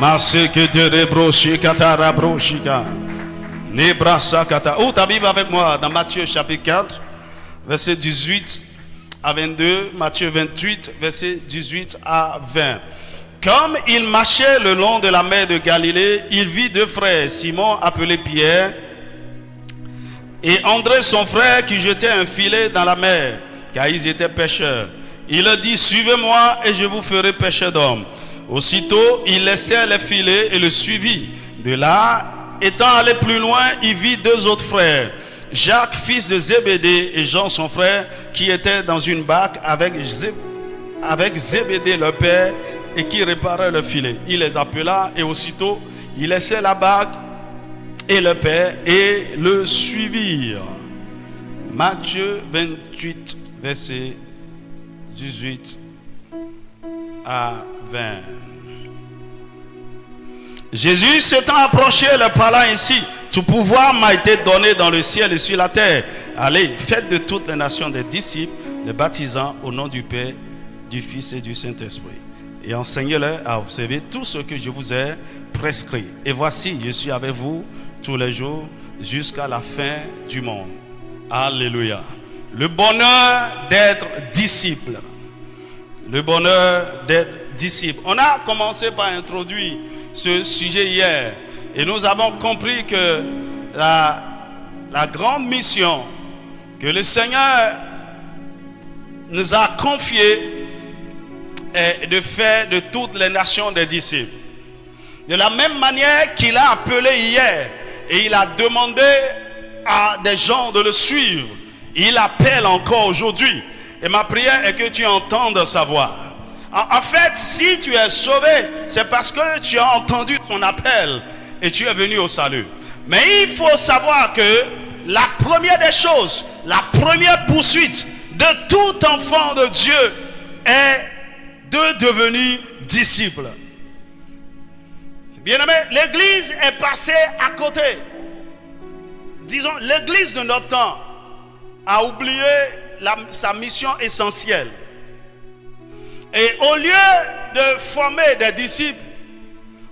Masekete broshikata rabroshika. Nebrasakata. Oh, ta Bible avec moi dans Matthieu chapitre 4, verset 18 à 22, Matthieu 28, verset 18 à 20. Comme il marchait le long de la mer de Galilée, il vit deux frères, Simon appelé Pierre et André son frère qui jetait un filet dans la mer, car ils étaient pêcheurs. Il leur dit, suivez-moi et je vous ferai pêcheurs d'hommes. Aussitôt, il laissait les filets et le suivit. De là, étant allé plus loin, il vit deux autres frères, Jacques, fils de Zébédée, et Jean, son frère, qui étaient dans une barque avec Zébédée, leur père, et qui réparait le filet. Il les appela, et aussitôt, il laissait la barque et le père, et le suivirent. Matthieu 28, verset 18 à 20. Jésus s'étant approché, leur parla ainsi: tout pouvoir m'a été donné dans le ciel et sur la terre. Allez, faites de toutes les nations des disciples, les baptisant au nom du Père, du Fils et du Saint-Esprit, et enseignez-leur à observer tout ce que je vous ai prescrit. Et voici, je suis avec vous tous les jours jusqu'à la fin du monde. Alléluia. Le bonheur d'être disciple. Le bonheur d'être disciple. On a commencé par introduire ce sujet hier, et nous avons compris que la grande mission que le Seigneur nous a confiée est de faire de toutes les nations des disciples. De la même manière qu'il a appelé hier et il a demandé à des gens de le suivre, il appelle encore aujourd'hui. Et ma prière est que tu entendes sa voix. En fait, si tu es sauvé, c'est parce que tu as entendu son appel et tu es venu au salut. Mais il faut savoir que la première des choses, la première poursuite de tout enfant de Dieu est de devenir disciple. Bien-aimé, l'église est passée à côté. Disons, l'église de notre temps a oublié sa mission essentielle. Et au lieu de former des disciples,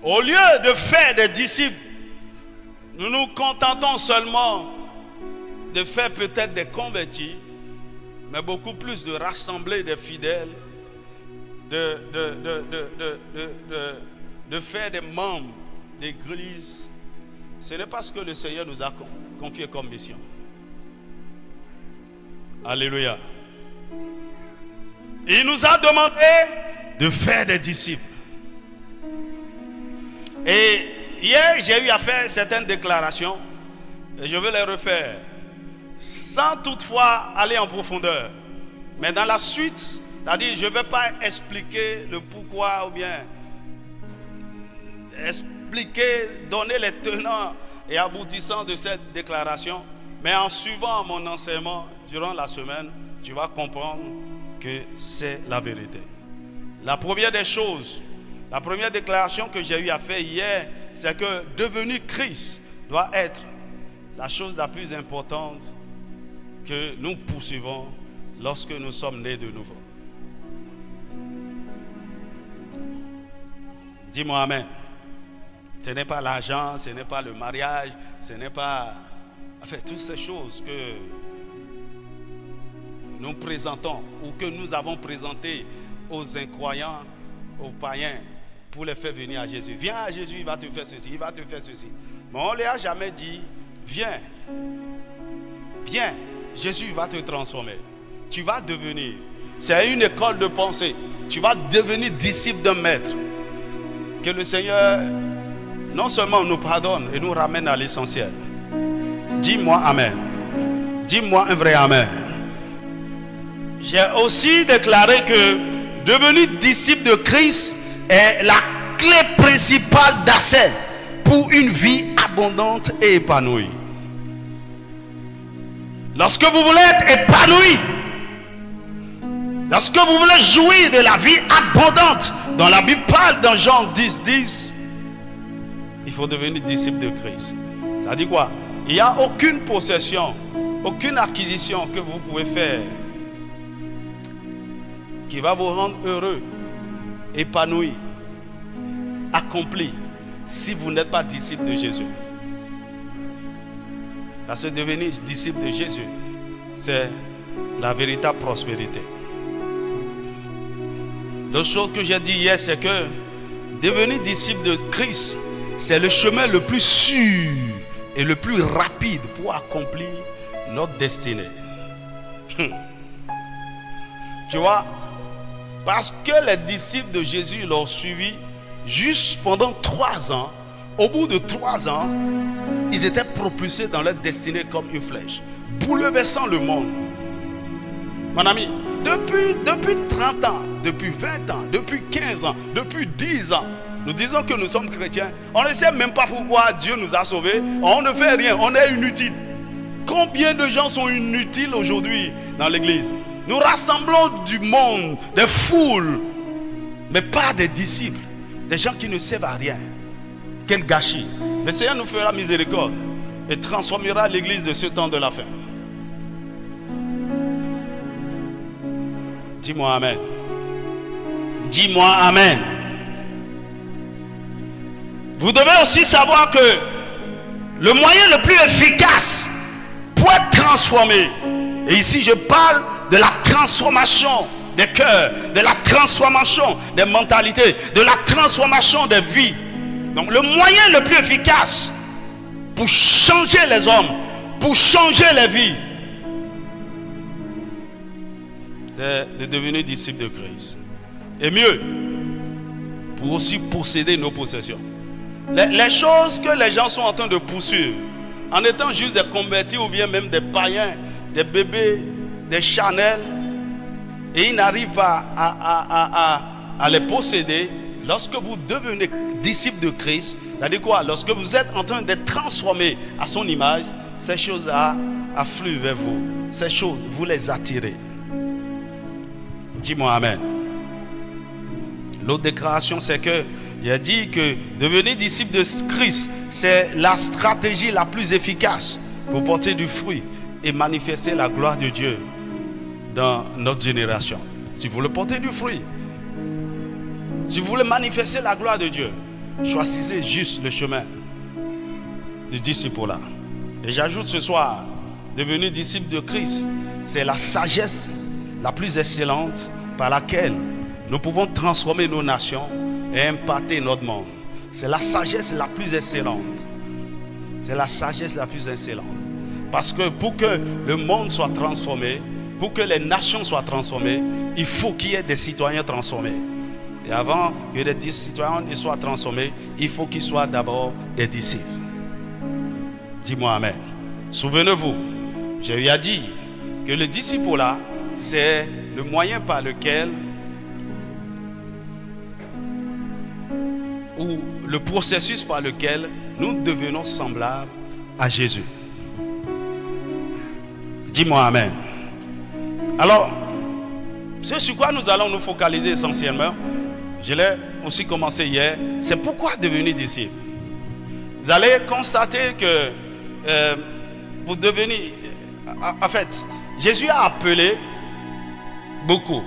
au lieu de faire des disciples, nous nous contentons seulement de faire peut-être des convertis, mais beaucoup plus de rassembler des fidèles, de faire des membres d'église. Ce n'est pas ce que le Seigneur nous a confié comme mission. Alléluia. Il nous a demandé de faire des disciples. Et hier, j'ai eu à faire certaines déclarations, et je vais les refaire, sans toutefois aller en profondeur. Mais dans la suite, c'est-à-dire, je ne vais pas expliquer le pourquoi ou bien expliquer, donner les tenants et aboutissants de cette déclaration. Mais en suivant mon enseignement durant la semaine, tu vas comprendre que c'est la vérité. La première des choses, la première déclaration que j'ai eu à faire hier, c'est que devenir Christ doit être la chose la plus importante que nous poursuivons lorsque nous sommes nés de nouveau. Dis-moi amen. Ce n'est pas l'argent, ce n'est pas le mariage, ce n'est pas... Enfin, toutes ces choses que nous présentons ou que nous avons présentées aux incroyants, aux païens, pour les faire venir à Jésus. Viens à Jésus, il va te faire ceci, il va te faire ceci. Mais on ne leur a jamais dit, viens, viens, Jésus va te transformer. Tu vas devenir, c'est une école de pensée, tu vas devenir disciple d'un maître. Que le Seigneur non seulement nous pardonne et nous ramène à l'essentiel. Dis-moi amen. Dis-moi un vrai amen. J'ai aussi déclaré que devenir disciple de Christ est la clé principale d'accès pour une vie abondante et épanouie. Lorsque vous voulez être épanoui, lorsque vous voulez jouir de la vie abondante, dont la Bible parle dans Jean 10, il faut devenir disciple de Christ. Ça dit quoi? Il n'y a aucune possession, aucune acquisition que vous pouvez faire qui va vous rendre heureux, épanoui, accompli si vous n'êtes pas disciple de Jésus. Parce que devenir disciple de Jésus, c'est la véritable prospérité. L'autre chose que j'ai dit hier, c'est que devenir disciple de Christ, c'est le chemin le plus sûr et le plus rapide pour accomplir notre destinée. Tu vois, parce que les disciples de Jésus l'ont suivi juste pendant 3 ans. Au bout de 3 ans, ils étaient propulsés dans leur destinée comme une flèche, bouleversant le monde. Mon ami, depuis 30 ans, depuis 20 ans, depuis 15 ans, depuis 10 ans, nous disons que nous sommes chrétiens. On ne sait même pas pourquoi Dieu nous a sauvés. On ne fait rien, on est inutile. Combien de gens sont inutiles aujourd'hui dans l'église? Nous rassemblons du monde, des foules, mais pas des disciples, des gens qui ne servent à rien. Quel gâchis! Le Seigneur nous fera miséricorde et transformera l'église de ce temps de la fin. Dis-moi Amen. Dis-moi Amen. Vous devez aussi savoir que le moyen le plus efficace pour être transformé, et ici je parle de la transformation des cœurs, de la transformation des mentalités, de la transformation des vies. Donc le moyen le plus efficace pour changer les hommes, pour changer les vies, c'est de devenir disciple de Christ. Et mieux, pour aussi posséder nos possessions. Les choses que les gens sont en train de poursuivre, en étant juste des convertis ou bien même des païens, des bébés, des Chanel, et ils n'arrivent pas à les posséder. Lorsque vous devenez disciple de Christ, c'est-à-dire quoi? Lorsque vous êtes en train d'être transformé à son image, ces choses-là affluent vers vous. Ces choses, vous les attirez. Dis-moi Amen. L'autre déclaration, c'est que il a dit que devenir disciple de Christ, c'est la stratégie la plus efficace pour porter du fruit et manifester la gloire de Dieu dans notre génération. Si vous voulez porter du fruit, si vous voulez manifester la gloire de Dieu, choisissez juste le chemin du disciple-là. Et j'ajoute ce soir, devenir disciple de Christ, c'est la sagesse la plus excellente par laquelle nous pouvons transformer nos nations et impacter notre monde. C'est la sagesse la plus excellente. C'est la sagesse la plus excellente. Parce que pour que le monde soit transformé, pour que les nations soient transformées, il faut qu'il y ait des citoyens transformés. Et avant que les citoyens soient transformés, il faut qu'ils soient d'abord des disciples. Dis-moi Amen. Souvenez-vous, je lui ai dit que le disciple là, c'est le moyen par lequel, ou le processus par lequel nous devenons semblables à Jésus. Dis-moi Amen. Alors, ce sur quoi nous allons nous focaliser essentiellement, je l'ai aussi commencé hier, c'est pourquoi devenir disciple. Vous allez constater que pour devenir, en fait, Jésus a appelé beaucoup.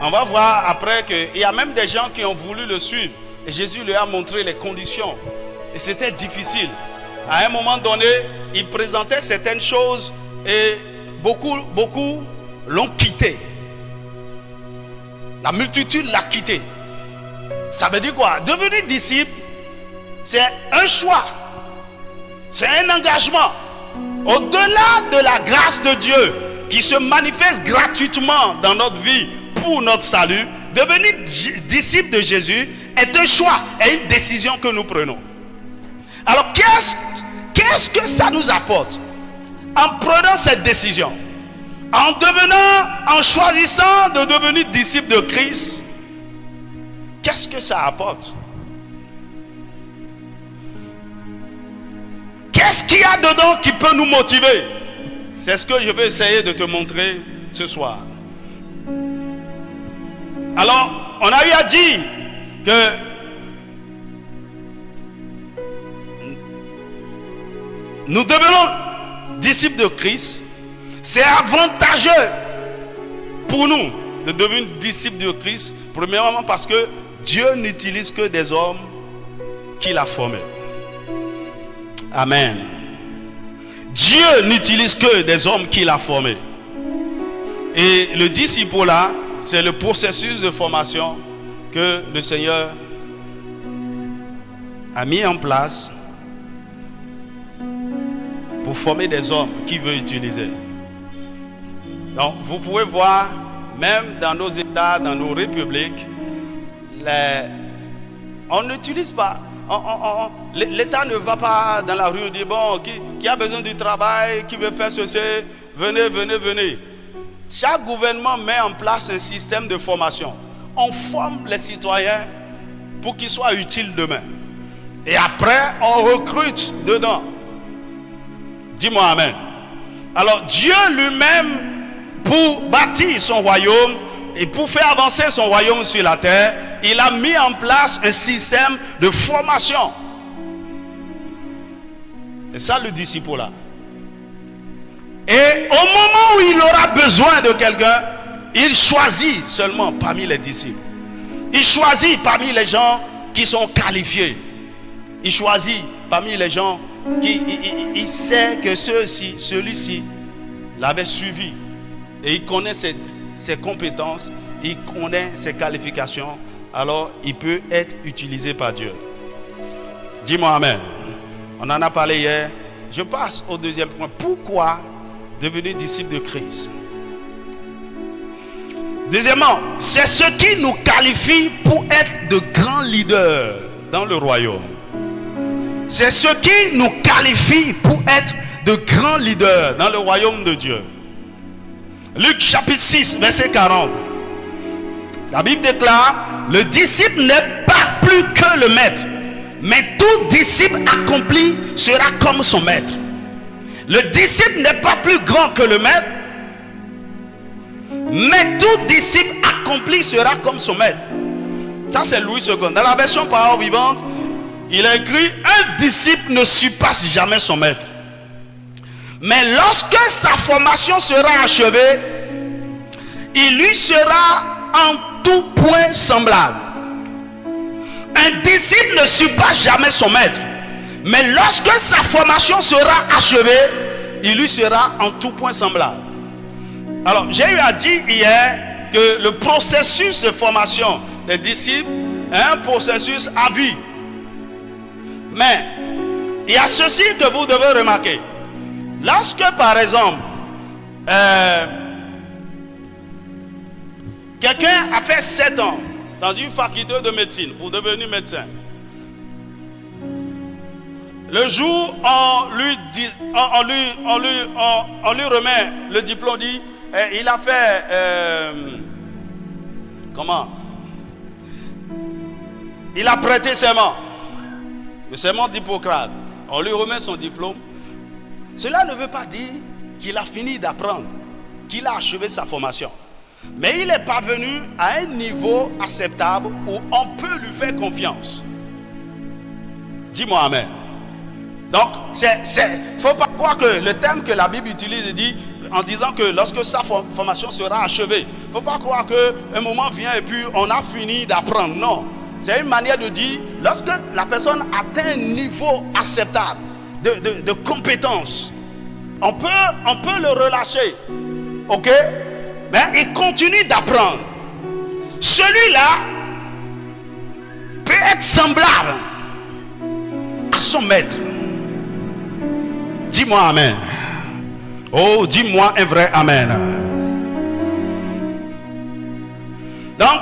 On va voir après qu'il y a même des gens qui ont voulu le suivre. Et Jésus lui a montré les conditions. Et c'était difficile. À un moment donné, il présentait certaines choses et beaucoup l'ont quitté. La multitude l'a quitté. Ça veut dire quoi? Devenir disciple, c'est un choix. C'est un engagement. Au-delà de la grâce de Dieu qui se manifeste gratuitement dans notre vie pour notre salut, devenir disciple de Jésus est un choix et une décision que nous prenons. Alors qu'est-ce que ça nous apporte en prenant cette décision, en choisissant de devenir disciple de Christ? Qu'est-ce que ça apporte? Qu'est-ce qu'il y a dedans qui peut nous motiver? C'est ce que je vais essayer de te montrer ce soir. Alors, on a eu à dire que nous devenons disciples de Christ. C'est avantageux pour nous de devenir disciples de Christ. Premièrement parce que Dieu n'utilise que des hommes qu'il a formés. Amen. Dieu n'utilise que des hommes qu'il a formés. Et le disciple-là, c'est le processus de formation que le Seigneur a mis en place pour former des hommes qu'il veut utiliser. Donc, vous pouvez voir, même dans nos États, dans nos républiques, on n'utilise pas. L'État ne va pas dans la rue et dit, bon, qui a besoin du travail, qui veut faire ceci, venez, venez, venez. Chaque gouvernement met en place un système de formation. On forme les citoyens pour qu'ils soient utiles demain. Et après, on recrute dedans. Dis-moi amen. Alors, Dieu lui-même, pour bâtir son royaume et pour faire avancer son royaume sur la terre, il a mis en place un système de formation. Et ça, le disciple là. Et au moment où il aura besoin de quelqu'un, il choisit seulement parmi les disciples. Il choisit parmi les gens qui sont qualifiés. Il choisit parmi les gens qui il sait que celui-ci l'avait suivi. Et il connaît ses compétences, il connaît ses qualifications. Alors il peut être utilisé par Dieu. Dis-moi amen. On en a parlé hier. Je passe au deuxième point. Pourquoi devenir disciple de Christ? Deuxièmement, c'est ce qui nous qualifie pour être de grands leaders dans le royaume. C'est ce qui nous qualifie pour être de grands leaders dans le royaume de Dieu. Luc chapitre 6, verset 40. La Bible déclare, le disciple n'est pas plus que le maître, mais tout disciple accompli sera comme son maître. Le disciple n'est pas plus grand que le maître, mais tout disciple accompli sera comme son maître. Ça c'est Louis II. Dans la version Parole vivante, il a écrit, un disciple ne surpasse jamais son maître. Mais lorsque sa formation sera achevée, il lui sera en tout point semblable. Un disciple ne surpasse jamais son maître. Mais lorsque sa formation sera achevée, il lui sera en tout point semblable. Alors, j'ai eu à dire hier que le processus de formation des disciples est un processus à vie. Mais, il y a ceci que vous devez remarquer. Lorsque, par exemple, quelqu'un a fait 7 ans dans une faculté de médecine pour devenir médecin, le jour où on lui remet le diplôme, dit, il a fait, il a prêté serment, le serment d'Hippocrate. On lui remet son diplôme. Cela ne veut pas dire qu'il a fini d'apprendre, qu'il a achevé sa formation. Mais il est parvenu à un niveau acceptable où on peut lui faire confiance. Dis-moi amen. Donc, il ne faut pas croire que le terme que la Bible utilise dit, en disant que lorsque sa formation sera achevée, il ne faut pas croire qu'un moment vient et puis on a fini d'apprendre. Non, c'est une manière de dire, lorsque la personne atteint un niveau acceptable de compétence, on peut le relâcher. Ok? Mais il continue d'apprendre. Celui-là peut être semblable à son maître. Dis-moi amen. Oh, dis-moi un vrai amen. Donc,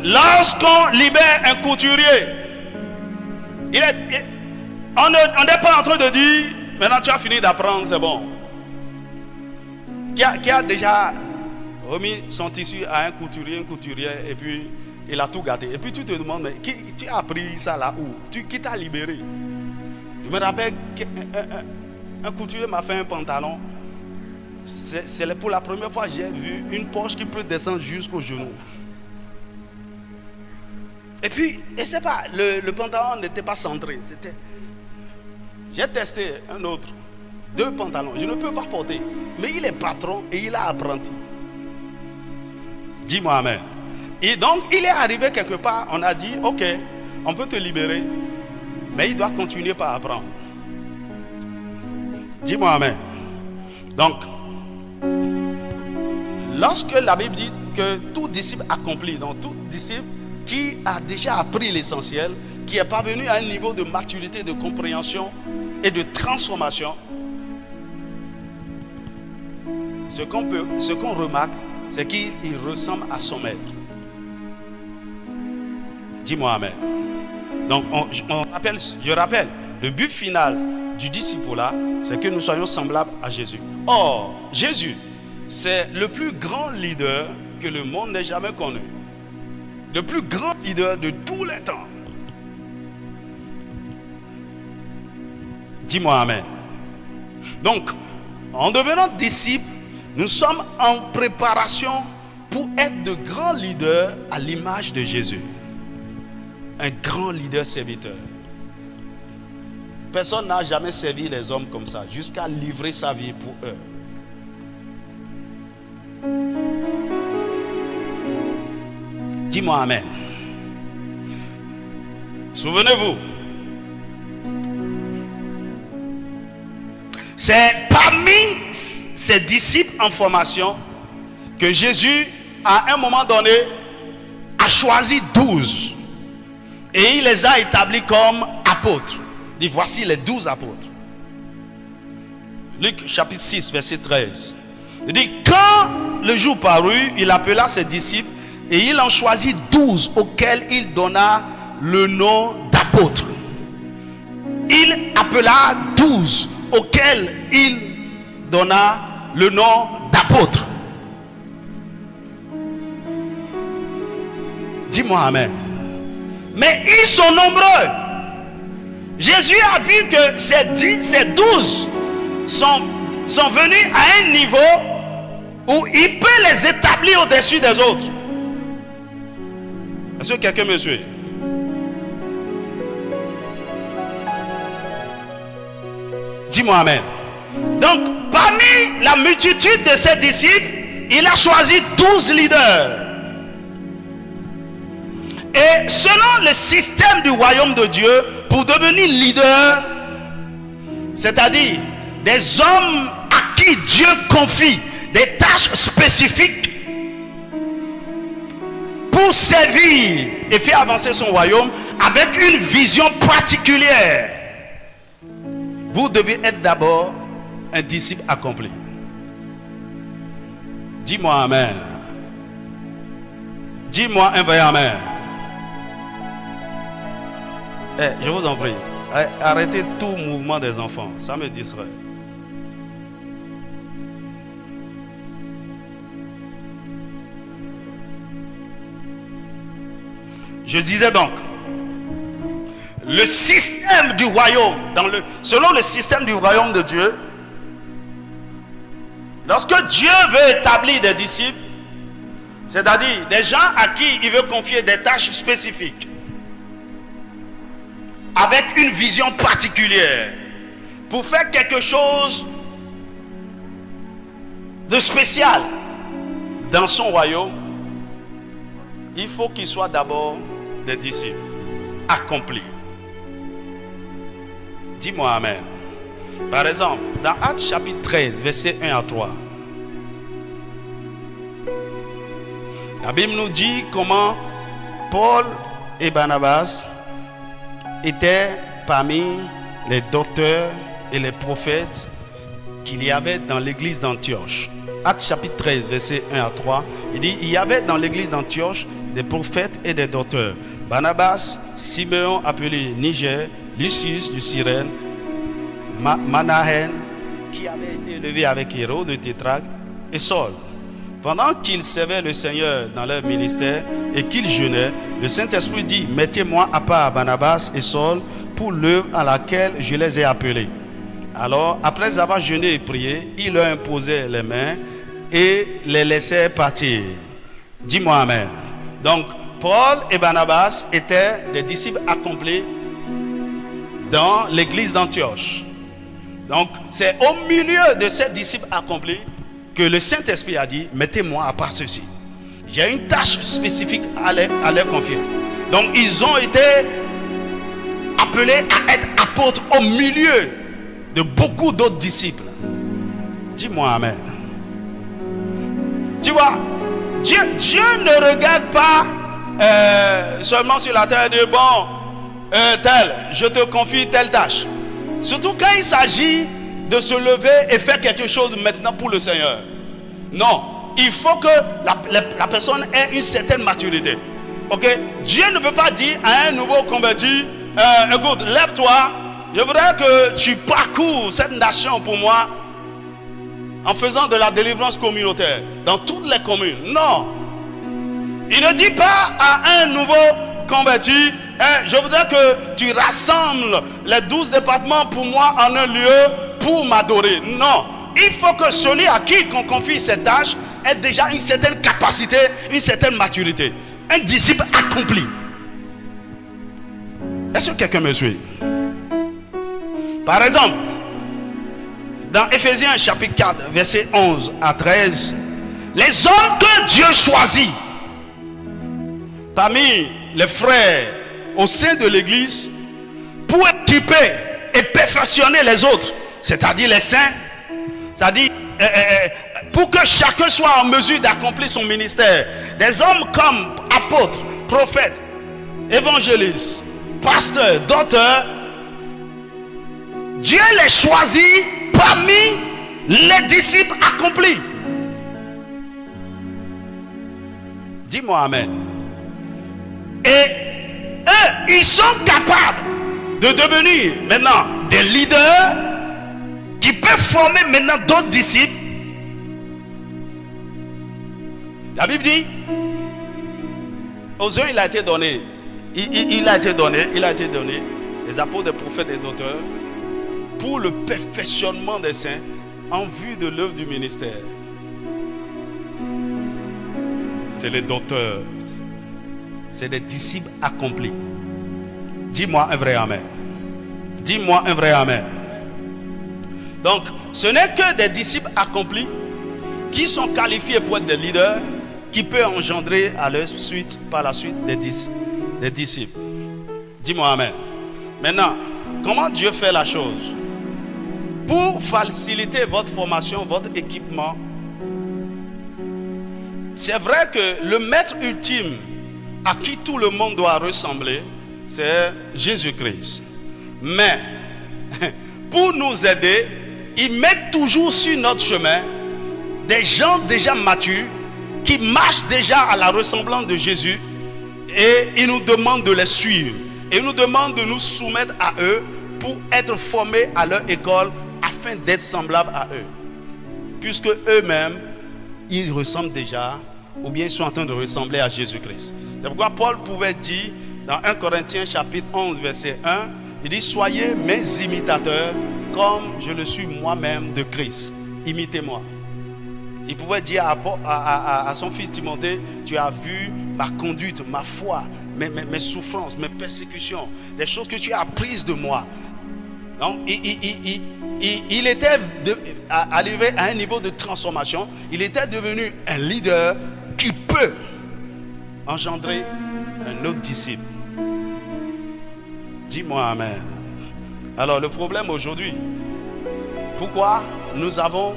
lorsqu'on libère un couturier, on n'est pas en train de dire, maintenant tu as fini d'apprendre, c'est bon. Qui a déjà remis son tissu à un couturier, une couturière, et puis il a tout gâté. Et puis tu te demandes, mais tu as appris ça là où? Qui t'a libéré? Je me rappelle qu'un couturier m'a fait un pantalon. C'est pour la première fois que j'ai vu une poche qui peut descendre jusqu'au genou. Et puis, et c'est pas, le pantalon n'était pas centré. J'ai testé un autre, 2 pantalons. Je ne peux pas porter. Mais il est patron et il a apprenti. Dis-moi amen. Et donc, il est arrivé quelque part, on a dit, ok, on peut te libérer, mais il doit continuer par apprendre. Dis-moi amen. Donc, lorsque la Bible dit que tout disciple accompli, donc tout disciple qui a déjà appris l'essentiel, qui est parvenu à un niveau de maturité, de compréhension et de transformation, ce qu'on remarque, c'est qu'il ressemble à son maître. Dis-moi amen. Donc, je rappelle, le but final du disciple-là, c'est que nous soyons semblables à Jésus. Or, Jésus, c'est le plus grand leader que le monde n'ait jamais connu. Le plus grand leader de tous les temps. Dis-moi amen. Donc, en devenant disciples, nous sommes en préparation pour être de grands leaders à l'image de Jésus. Un grand leader serviteur. Personne n'a jamais servi les hommes comme ça, jusqu'à livrer sa vie pour eux. Dis-moi amen. Souvenez-vous, c'est parmi ses disciples en formation que Jésus, à un moment donné, a choisi 12. Et il les a établis comme apôtres. Il dit, voici les 12 apôtres. Luc chapitre 6, verset 13. Il dit, quand le jour parut, il appela ses disciples et il en choisit 12 auxquels il donna le nom d'apôtres. Il appela 12 auxquels il donna le nom d'apôtres. Dis-moi amen. Mais ils sont nombreux. Jésus a vu que ces 12 sont venus à un niveau où il peut les établir au-dessus des autres. Est-ce que quelqu'un me suit? Dis-moi amen. Donc, parmi la multitude de ses disciples, il a choisi 12 leaders. Et selon le système du royaume de Dieu, pour devenir leader, c'est-à-dire des hommes à qui Dieu confie des tâches spécifiques pour servir et faire avancer son royaume avec une vision particulière, vous devez être d'abord un disciple accompli. Dis-moi amen. Dis-moi un vrai amen. Je vous en prie, arrêtez tout mouvement des enfants, ça me distrait. Je disais donc, le système du royaume, selon le système du royaume de Dieu, lorsque Dieu veut établir des disciples, c'est-à-dire des gens à qui il veut confier des tâches spécifiques, avec une vision particulière, pour faire quelque chose de spécial dans son royaume, il faut qu'il soit d'abord des disciples accomplis. Dis-moi amen. Par exemple, dans Actes chapitre 13, versets 1 à 3, la Bible nous dit comment Paul et Barnabas étaient parmi les docteurs et les prophètes qu'il y avait dans l'église d'Antioche. Actes chapitre 13, versets 1 à 3, il dit, il y avait dans l'église d'Antioche des prophètes et des docteurs. Barnabas, Siméon appelé Niger, Lucius du Cyrène, Manahen, qui avait été élevé avec Hérode le tétrarque, et Saul. Pendant qu'ils servaient le Seigneur dans leur ministère et qu'ils jeûnaient, le Saint-Esprit dit, mettez-moi à part Barnabas et Saul pour l'œuvre à laquelle je les ai appelés. Alors, après avoir jeûné et prié, il leur imposait les mains et les laissait partir. Dis-moi amen. Donc, Paul et Barnabas étaient des disciples accomplis dans l'église d'Antioche. Donc, c'est au milieu de ces disciples accomplis que le Saint-Esprit a dit, mettez-moi à part ceci. J'ai une tâche spécifique à leur confier. Donc ils ont été appelés à être apôtres au milieu de beaucoup d'autres disciples. Dis-moi amen. Tu vois, Dieu ne regarde pas seulement sur la terre et dit bon, tel, je te confie telle tâche. Surtout quand il s'agit de se lever et faire quelque chose maintenant pour le Seigneur. Non, il faut que la personne ait une certaine maturité. Ok? Dieu ne peut pas dire à un nouveau converti, écoute, lève-toi, je voudrais que tu parcours cette nation pour moi en faisant de la délivrance communautaire dans toutes les communes. Non. Il ne dit pas à un nouveau converti, je voudrais que tu rassembles les 12 départements pour moi en un lieu pour m'adorer. Non. Il faut que celui à qui qu'on confie cette tâche ait déjà une certaine capacité, une certaine maturité. Un disciple accompli. Est-ce que quelqu'un me suit? Par exemple, dans Éphésiens chapitre 4, verset 11 à 13, les hommes que Dieu choisit parmi les frères au sein de l'église pour équiper et perfectionner les autres, c'est-à-dire les saints, c'est-à-dire pour que chacun soit en mesure d'accomplir son ministère. Des hommes comme apôtres, prophètes, évangélistes, pasteurs, docteurs, Dieu les choisit parmi les disciples accomplis. Dis-moi amen. Et eux, ils sont capables de devenir maintenant des leaders qui peuvent former maintenant d'autres disciples. La Bible dit, aux uns il a été donné, il a été donné, les apôtres, des prophètes et d'auteurs, pour le perfectionnement des saints en vue de l'œuvre du ministère. C'est les docteurs, c'est des disciples accomplis. Dis-moi un vrai amen. Dis-moi un vrai amen. Donc, ce n'est que des disciples accomplis qui sont qualifiés pour être des leaders, qui peuvent engendrer à leur suite, par la suite, des disciples. Dis-moi amen. Maintenant, comment Dieu fait la chose? Pour faciliter votre formation, votre équipement, c'est vrai que le maître ultime à qui tout le monde doit ressembler, c'est Jésus-Christ. Mais, pour nous aider, il met toujours sur notre chemin des gens déjà matures qui marchent déjà à la ressemblance de Jésus, et il nous demande de les suivre et il nous demande de nous soumettre à eux pour être formés à leur école afin d'être semblables à eux, puisque eux-mêmes ils ressemblent déjà, ou bien ils sont en train de ressembler à Jésus-Christ. C'est pourquoi Paul pouvait dire dans 1 Corinthiens chapitre 11 verset 1, il dit: soyez mes imitateurs comme je le suis moi-même de Christ. Imitez-moi. Il pouvait dire à son fils Timothée: tu as vu ma conduite, ma foi, mes souffrances, mes persécutions, des choses que tu as apprises de moi. Donc, il était arrivé à un niveau de transformation. Il était devenu un leader qui peut engendrer un autre disciple. Dis-moi amen. Alors le problème aujourd'hui, pourquoi nous avons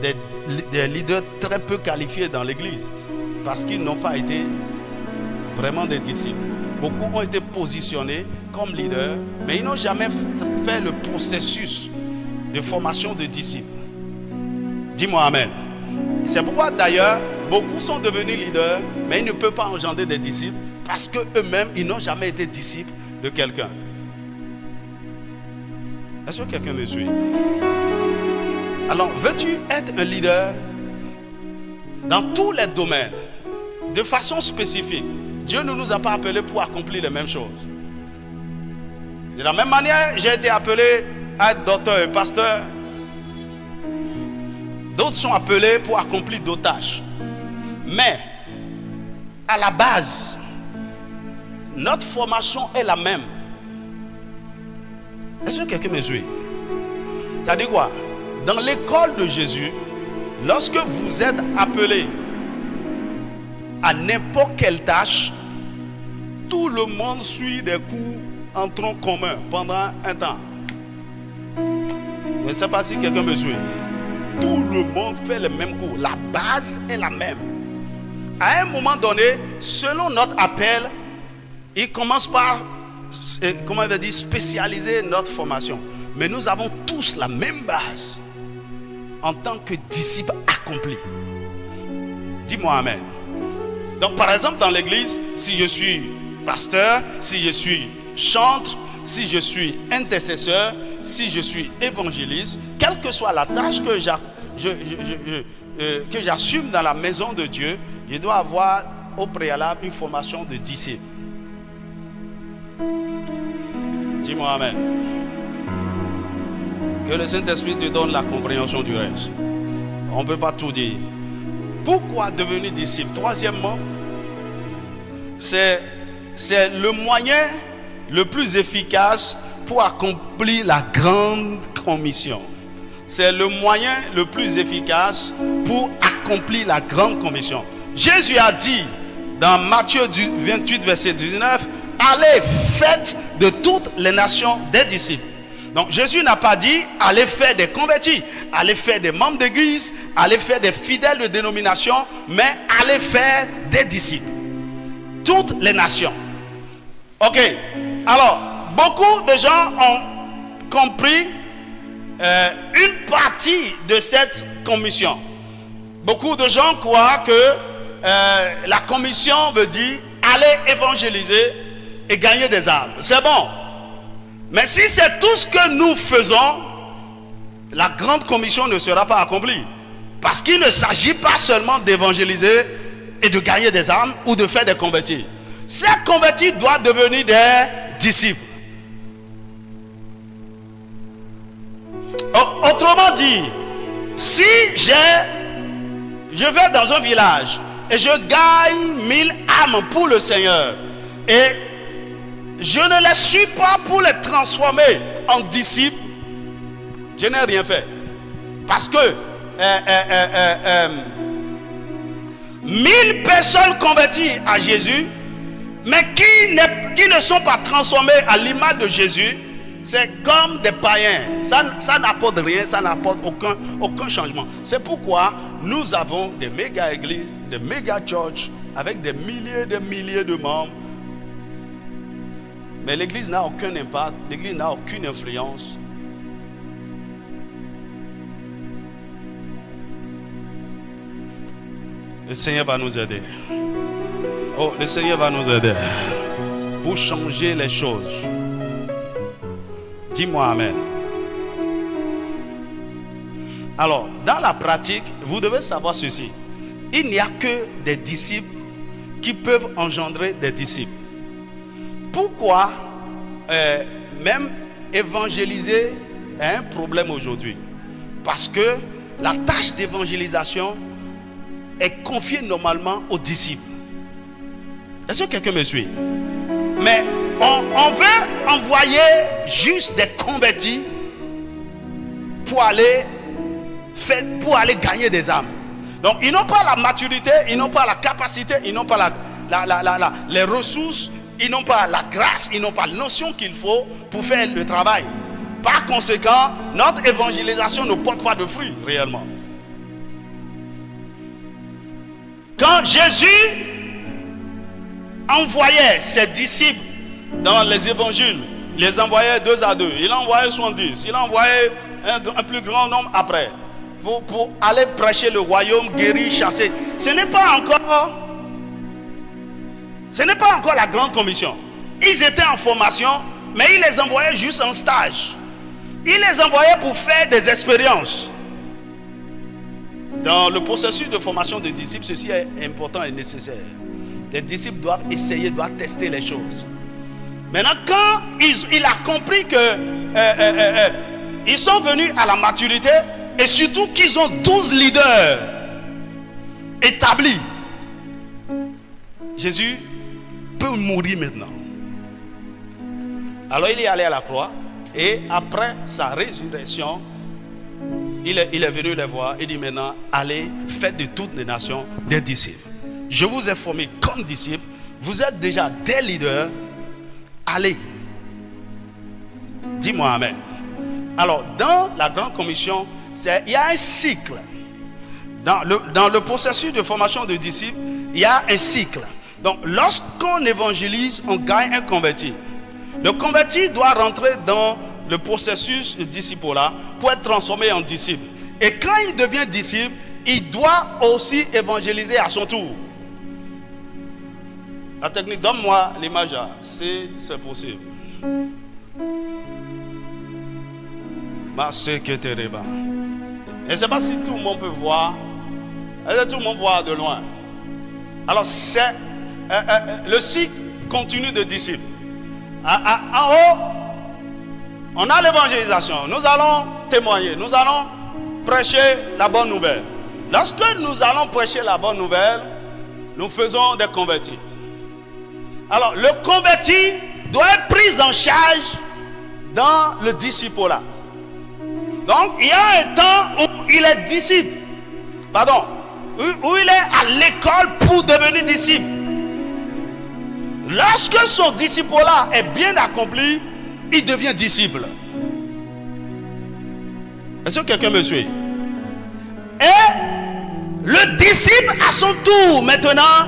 des leaders très peu qualifiés dans l'église? Parce qu'ils n'ont pas été vraiment des disciples. Beaucoup ont été positionnés comme leaders, mais ils n'ont jamais fait le processus de formation de disciples. Dis-moi amen. C'est pourquoi d'ailleurs beaucoup sont devenus leaders, mais ils ne peuvent pas engendrer des disciples parce qu'eux-mêmes ils n'ont jamais été disciples de quelqu'un. Est-ce que quelqu'un me suit? Alors, veux-tu être un leader dans tous les domaines, de façon spécifique? Dieu ne nous a pas appelés pour accomplir les mêmes choses. De la même manière, j'ai été appelé à être docteur et pasteur. D'autres sont appelés pour accomplir d'autres tâches. Mais, à la base, notre formation est la même. Est-ce que quelqu'un me suit? Ça dit quoi? Dans l'école de Jésus, lorsque vous êtes appelé à n'importe quelle tâche, tout le monde suit des cours en tronc commun pendant un temps. Je ne sais pas si quelqu'un me suit. Tout le monde fait le même cours. La base est la même. À un moment donné, selon notre appel, il commence par, comment on va dire, spécialiser notre formation. Mais nous avons tous la même base en tant que disciples accomplis. Dis-moi amen. Donc par exemple dans l'église, si je suis pasteur, si je suis chantre, si je suis intercesseur, si je suis évangéliste, quelle que soit la tâche que j'assume dans la maison de Dieu, je dois avoir au préalable une formation de disciple. Dis-moi amen. Que le Saint-Esprit te donne la compréhension du reste. On ne peut pas tout dire. Pourquoi devenir disciple? Troisièmement, c'est le moyen le plus efficace pour accomplir la grande commission. C'est le moyen le plus efficace pour accomplir la grande commission. Jésus a dit dans Matthieu 28, verset 19, allez, faites de toutes les nations des disciples. Donc Jésus n'a pas dit allez faire des convertis, allez faire des membres d'église, allez faire des fidèles de dénomination, mais allez faire des disciples. Toutes les nations. Ok. Alors, beaucoup de gens ont compris une partie de cette commission. Beaucoup de gens croient que la commission veut dire aller évangéliser et gagner des âmes. C'est bon. Mais si c'est tout ce que nous faisons, la grande commission ne sera pas accomplie. Parce qu'il ne s'agit pas seulement d'évangéliser et de gagner des âmes ou de faire des convertis. Ces convertis doivent devenir des disciples. Autrement dit, si je vais dans un village et je gagne 1000 âmes pour le Seigneur et je ne les suis pas pour les transformer en disciples, je n'ai rien fait. Parce que 1000 personnes converties à Jésus, mais qui ne sont pas transformées à l'image de Jésus, c'est comme des païens. Ça n'apporte rien, ça n'apporte aucun changement. C'est pourquoi nous avons des méga églises, des méga churches avec des milliers de membres. Mais l'église n'a aucun impact, l'église n'a aucune influence. Le Seigneur va nous aider. Oh, le Seigneur va nous aider pour changer les choses. Dis-moi amen. Alors, dans la pratique, vous devez savoir ceci. Il n'y a que des disciples qui peuvent engendrer des disciples. Pourquoi même évangéliser est un problème aujourd'hui? Parce que la tâche d'évangélisation est confiée normalement aux disciples. Est-ce que quelqu'un me suit? Mais on veut envoyer juste des convertis pour aller gagner des âmes. Donc ils n'ont pas la maturité, ils n'ont pas la capacité, ils n'ont pas les ressources, ils n'ont pas la grâce, ils n'ont pas la notion qu'il faut pour faire le travail. Par conséquent, notre évangélisation ne porte pas de fruits réellement. Quand Jésus envoyait ses disciples dans les évangiles, il les envoyait 2 à 2, il envoyait 70, il envoyait un plus grand nombre après pour aller prêcher le royaume, guérir, chasser. Ce n'est pas encore la grande commission. Ils étaient en formation, mais il les envoyait juste en stage. Il les envoyait pour faire des expériences. Dans le processus de formation des disciples, ceci est important et nécessaire. Les disciples doivent essayer, doivent tester les choses. Maintenant, quand il a compris que ils sont venus à la maturité et surtout qu'ils ont 12 leaders établis, Jésus peut mourir maintenant. Alors il est allé à la croix et après sa résurrection, il est venu les voir et dit maintenant, allez, faites de toutes les nations des disciples. je vous ai formé comme disciples, vous êtes déjà des leaders, allez. Dis-moi amen. Alors, dans la grande commission, il y a un cycle. Dans le processus de formation de disciples, il y a un cycle. Donc, lorsqu'on évangélise, on gagne un converti. Le converti doit rentrer dans le processus de disciple-là pour être transformé en disciple. Et quand il devient disciple, il doit aussi évangéliser à son tour. La technique, donne-moi l'image là, c'est possible. Et je ne sais pas si tout le monde peut voir. Est-ce que tout le monde voit de loin? Alors, c'est le cycle continu de disciples. En haut, on a l'évangélisation. Nous allons témoigner. Nous allons prêcher la bonne nouvelle. Lorsque nous allons prêcher la bonne nouvelle, nous faisons des convertis. Alors, le converti doit être pris en charge dans le disciple-là. Donc, il y a un temps où il est disciple. Pardon. Où il est à l'école pour devenir disciple. Lorsque son disciple-là est bien accompli, il devient disciple. Est-ce que quelqu'un me suit? Et le disciple, à son tour, maintenant,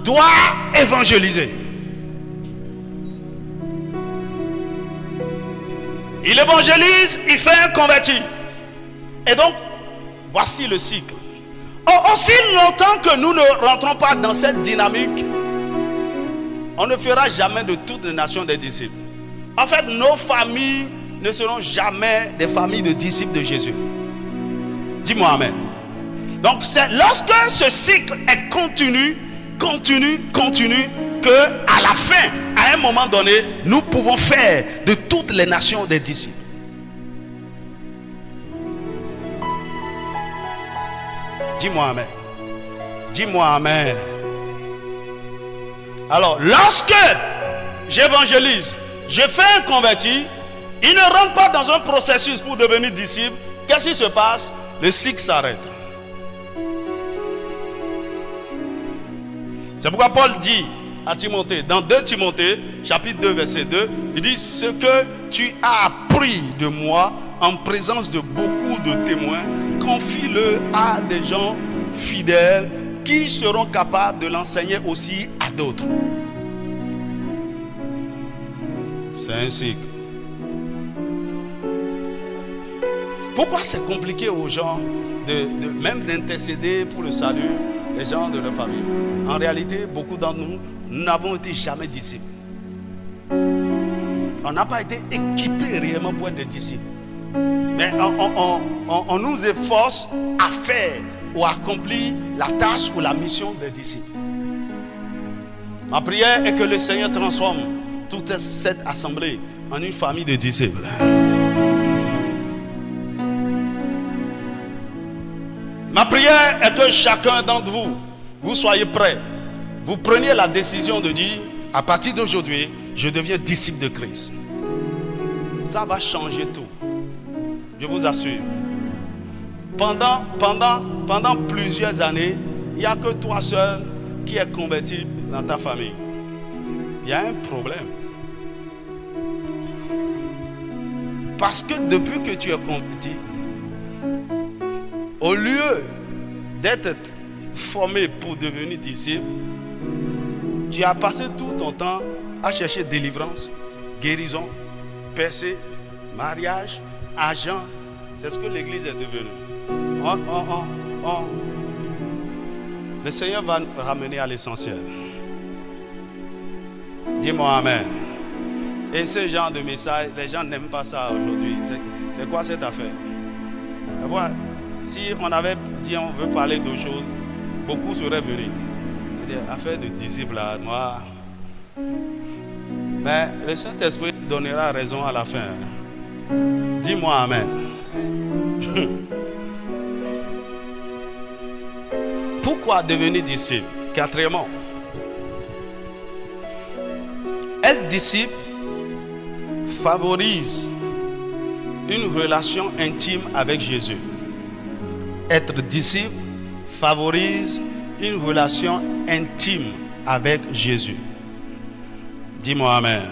doit évangéliser. Il évangélise, il fait un converti. Et donc, voici le cycle. Aussi longtemps que nous ne rentrons pas dans cette dynamique, on ne fera jamais de toutes les nations des disciples. En fait, nos familles ne seront jamais des familles de disciples de Jésus. Dis-moi amen. Donc, c'est lorsque ce cycle est continu, que à la fin, à un moment donné, nous pouvons faire de toutes les nations des disciples. Dis-moi amen. Dis-moi amen. Alors, lorsque j'évangélise, je fais un converti, il ne rentre pas dans un processus pour devenir disciple. Qu'est-ce qui se passe? Le cycle s'arrête. C'est pourquoi Paul dit à Timothée, dans 2 Timothée, chapitre 2, verset 2, il dit: ce que tu as appris de moi en présence de beaucoup de témoins, confie-le à des gens fidèles qui seront capables de l'enseigner aussi à d'autres. C'est un cycle. Pourquoi c'est compliqué aux gens même d'intercéder pour le salut des gens de leur famille? En réalité, beaucoup d'entre nous n'avons été jamais disciples. On n'a pas été équipés réellement pour être des disciples. Mais on nous efforce à faire ou à accomplir la tâche ou la mission des disciples. Ma prière est que le Seigneur transforme toute cette assemblée en une famille de disciples. Ma prière est que chacun d'entre vous, vous soyez prêts. Vous preniez la décision de dire: à partir d'aujourd'hui, je deviens disciple de Christ. Ça va changer tout. Je vous assure. Pendant plusieurs années, il n'y a que toi seul qui es converti dans ta famille. Il y a un problème. Parce que depuis que tu es converti, au lieu d'être formé pour devenir disciple, tu as passé tout ton temps à chercher délivrance, guérison, percée, mariage, argent. C'est ce que l'église est devenue. Le Seigneur va nous ramener à l'essentiel. Dis-moi amen. Et ce genre de message, les gens n'aiment pas ça aujourd'hui. C'est quoi cette affaire? D'abord, si on avait dit on veut parler d'autre chose, beaucoup seraient venus. Affaire de disciples là, moi. Mais le Saint-Esprit donnera raison à la fin. Dis-moi amen. Pourquoi devenir disciple? Quatrièmement, être disciple favorise une relation intime avec Jésus. Être disciple favorise une relation intime avec Jésus. Dis-moi Amen.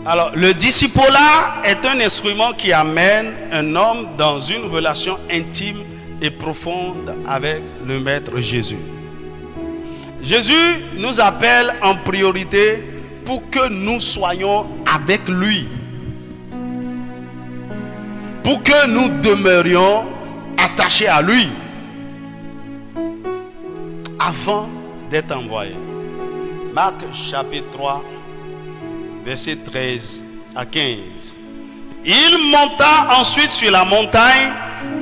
Alors, le discipolat est un instrument qui amène un homme dans une relation intime et profonde avec le Maître Jésus. Jésus nous appelle en priorité pour que nous soyons avec lui, pour que nous demeurions attachés à lui avant d'être envoyés. Marc chapitre 3, verset 13 à 15. Il monta ensuite sur la montagne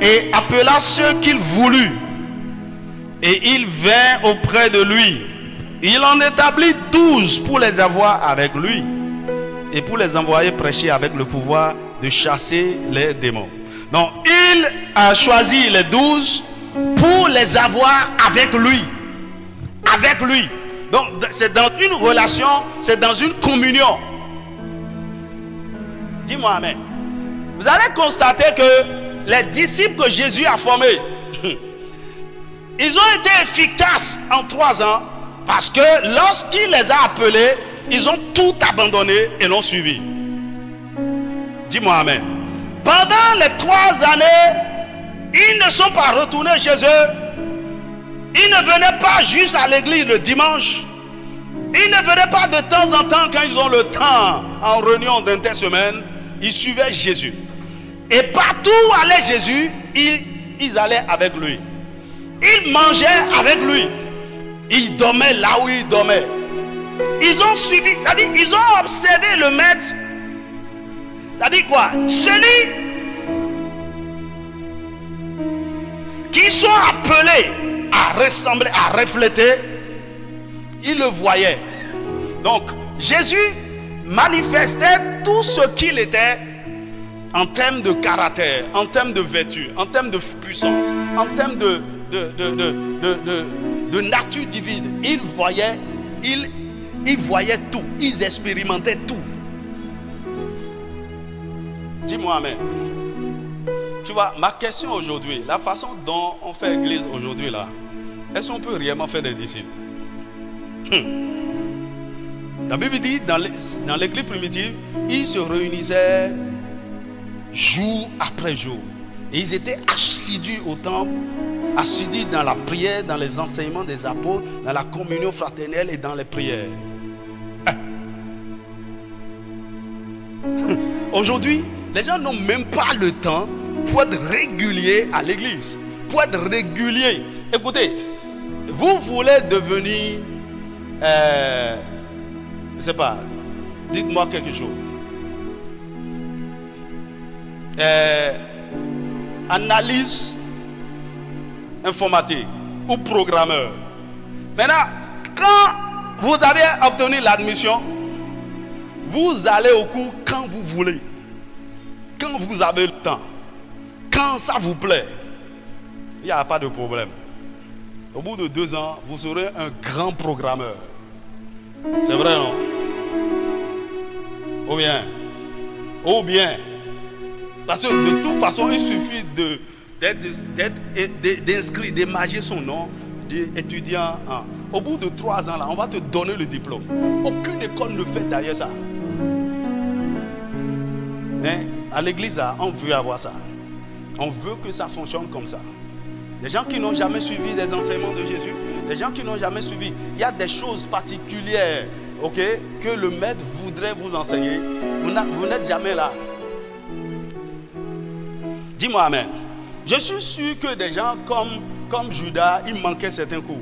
et appela ceux qu'il voulut. Et il vint auprès de lui. Il en établit 12 pour les avoir avec lui et pour les envoyer prêcher avec le pouvoir de chasser les démons. Donc il a choisi les 12 pour les avoir avec lui. Avec lui. Donc c'est dans une relation, c'est dans une communion. Dis-moi Amen. Vous allez constater que les disciples que Jésus a formés, ils ont été efficaces en 3 ans parce que lorsqu'il les a appelés, ils ont tout abandonné et l'ont suivi. Dis-moi Amen. Pendant les 3 années, ils ne sont pas retournés chez eux. Ils ne venaient pas juste à l'église le dimanche. Ils ne venaient pas de temps en temps quand ils ont le temps en réunion d'inter-semaine. Ils suivaient Jésus. Et partout où allait Jésus, ils allaient avec lui. Ils mangeaient avec lui. Ils dormaient là où il dormait. Ils ont suivi, c'est-à-dire ils ont observé le maître. C'est-à-dire quoi? Celui qui sont appelés à ressembler, à refléter, ils le voyaient. Donc Jésus manifestait tout ce qu'il était en termes de caractère, en termes de vertu, en termes de puissance, en termes de nature divine. Ils voyaient tout, ils expérimentaient tout. Dis-moi Amen. Tu vois, ma question aujourd'hui, la façon dont on fait église aujourd'hui là, est-ce qu'on peut réellement faire des disciples? La Bible dit dans l'église primitive, ils se réunissaient jour après jour. Et ils étaient assidus au temple, assidus dans la prière, dans les enseignements des apôtres, dans la communion fraternelle et dans les prières. Aujourd'hui, les gens n'ont même pas le temps pour être réguliers à l'église. Pour être réguliers. Écoutez, vous voulez devenir, je ne sais pas, dites-moi quelque chose. Analyse informatique ou programmeur. Maintenant, quand vous avez obtenu l'admission, vous allez au cours quand vous voulez, quand vous avez le temps, quand ça vous plaît. Il n'y a pas de problème. Au bout de 2 ans, vous serez un grand programmeur. C'est vrai, non? Ou bien. Parce que de toute façon, il suffit d'inscrire, d'émarger son nom d'étudiant. Au bout de 3 ans, là, on va te donner le diplôme. Aucune école ne fait d'ailleurs ça. Mais à l'église, là, on veut avoir ça. On veut que ça fonctionne comme ça. Des gens qui n'ont jamais suivi des enseignements de Jésus, des gens qui n'ont jamais suivi, il y a des choses particulières, ok, que le maître voudrait vous enseigner. Vous n'êtes jamais là. Dis-moi Amen. Je suis sûr que des gens comme Judas, il manquait certains cours.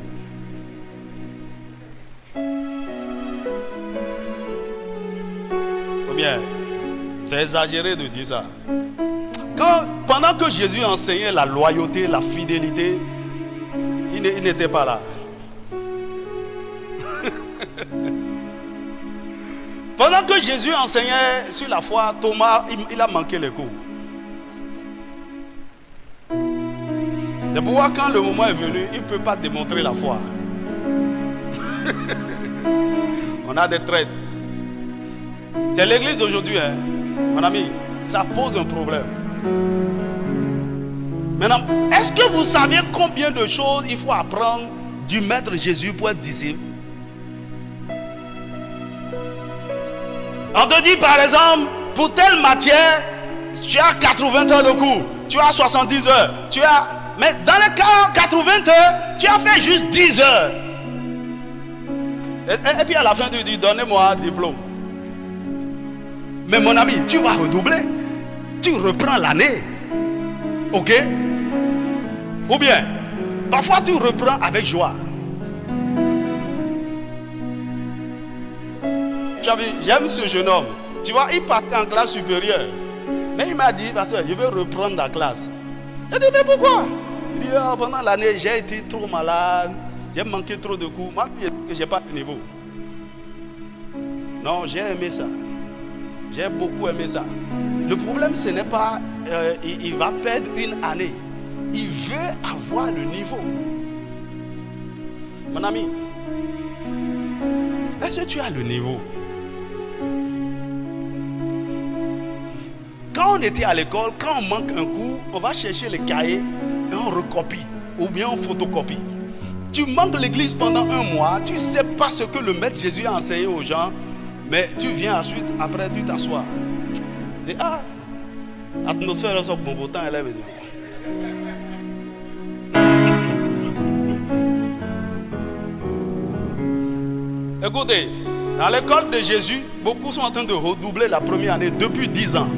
Ou bien, c'est exagéré de dire ça. Pendant que Jésus enseignait la loyauté, la fidélité, il n'était pas là. Pendant que Jésus enseignait sur la foi, Thomas, il a manqué les cours. C'est pourquoi quand le moment est venu, il ne peut pas démontrer la foi. On a des traites. C'est l'église d'aujourd'hui, hein, mon ami. Ça pose un problème. Maintenant, est-ce que vous savez combien de choses il faut apprendre du Maître Jésus pour être disciple? On te dit par exemple, pour telle matière, tu as 80 heures de cours, tu as 70 heures, mais dans le cas 80 heures, tu as fait juste 10 heures. Et puis à la fin, tu dis, donnez-moi un diplôme. Mais mon ami, tu vas redoubler. Tu reprends l'année. Ok? Ou bien, parfois tu reprends avec joie. J'aime ce jeune homme. Tu vois, il partait en classe supérieure. Mais il m'a dit, pasteur, je vais reprendre la classe. J'ai dit, mais pourquoi? Il dit, pendant l'année, j'ai été trop malade. J'ai manqué trop de cours. Moi, je n'ai pas de niveau. Non, j'ai aimé ça. J'ai beaucoup aimé ça. Le problème, ce n'est pas il va perdre une année. Il veut avoir le niveau. Mon ami, est-ce que tu as le niveau? Quand on était à l'école, quand on manque un cours, on va chercher les cahiers et on recopie ou bien on photocopie. Tu manques l'église pendant un mois, tu ne sais pas ce que le Maître Jésus a enseigné aux gens, mais tu viens ensuite, après tu t'assois. Tu dis, ah, l'atmosphère est bon, votre temps elle est venue. Écoutez, dans l'école de Jésus, beaucoup sont en train de redoubler la première année depuis 10 ans.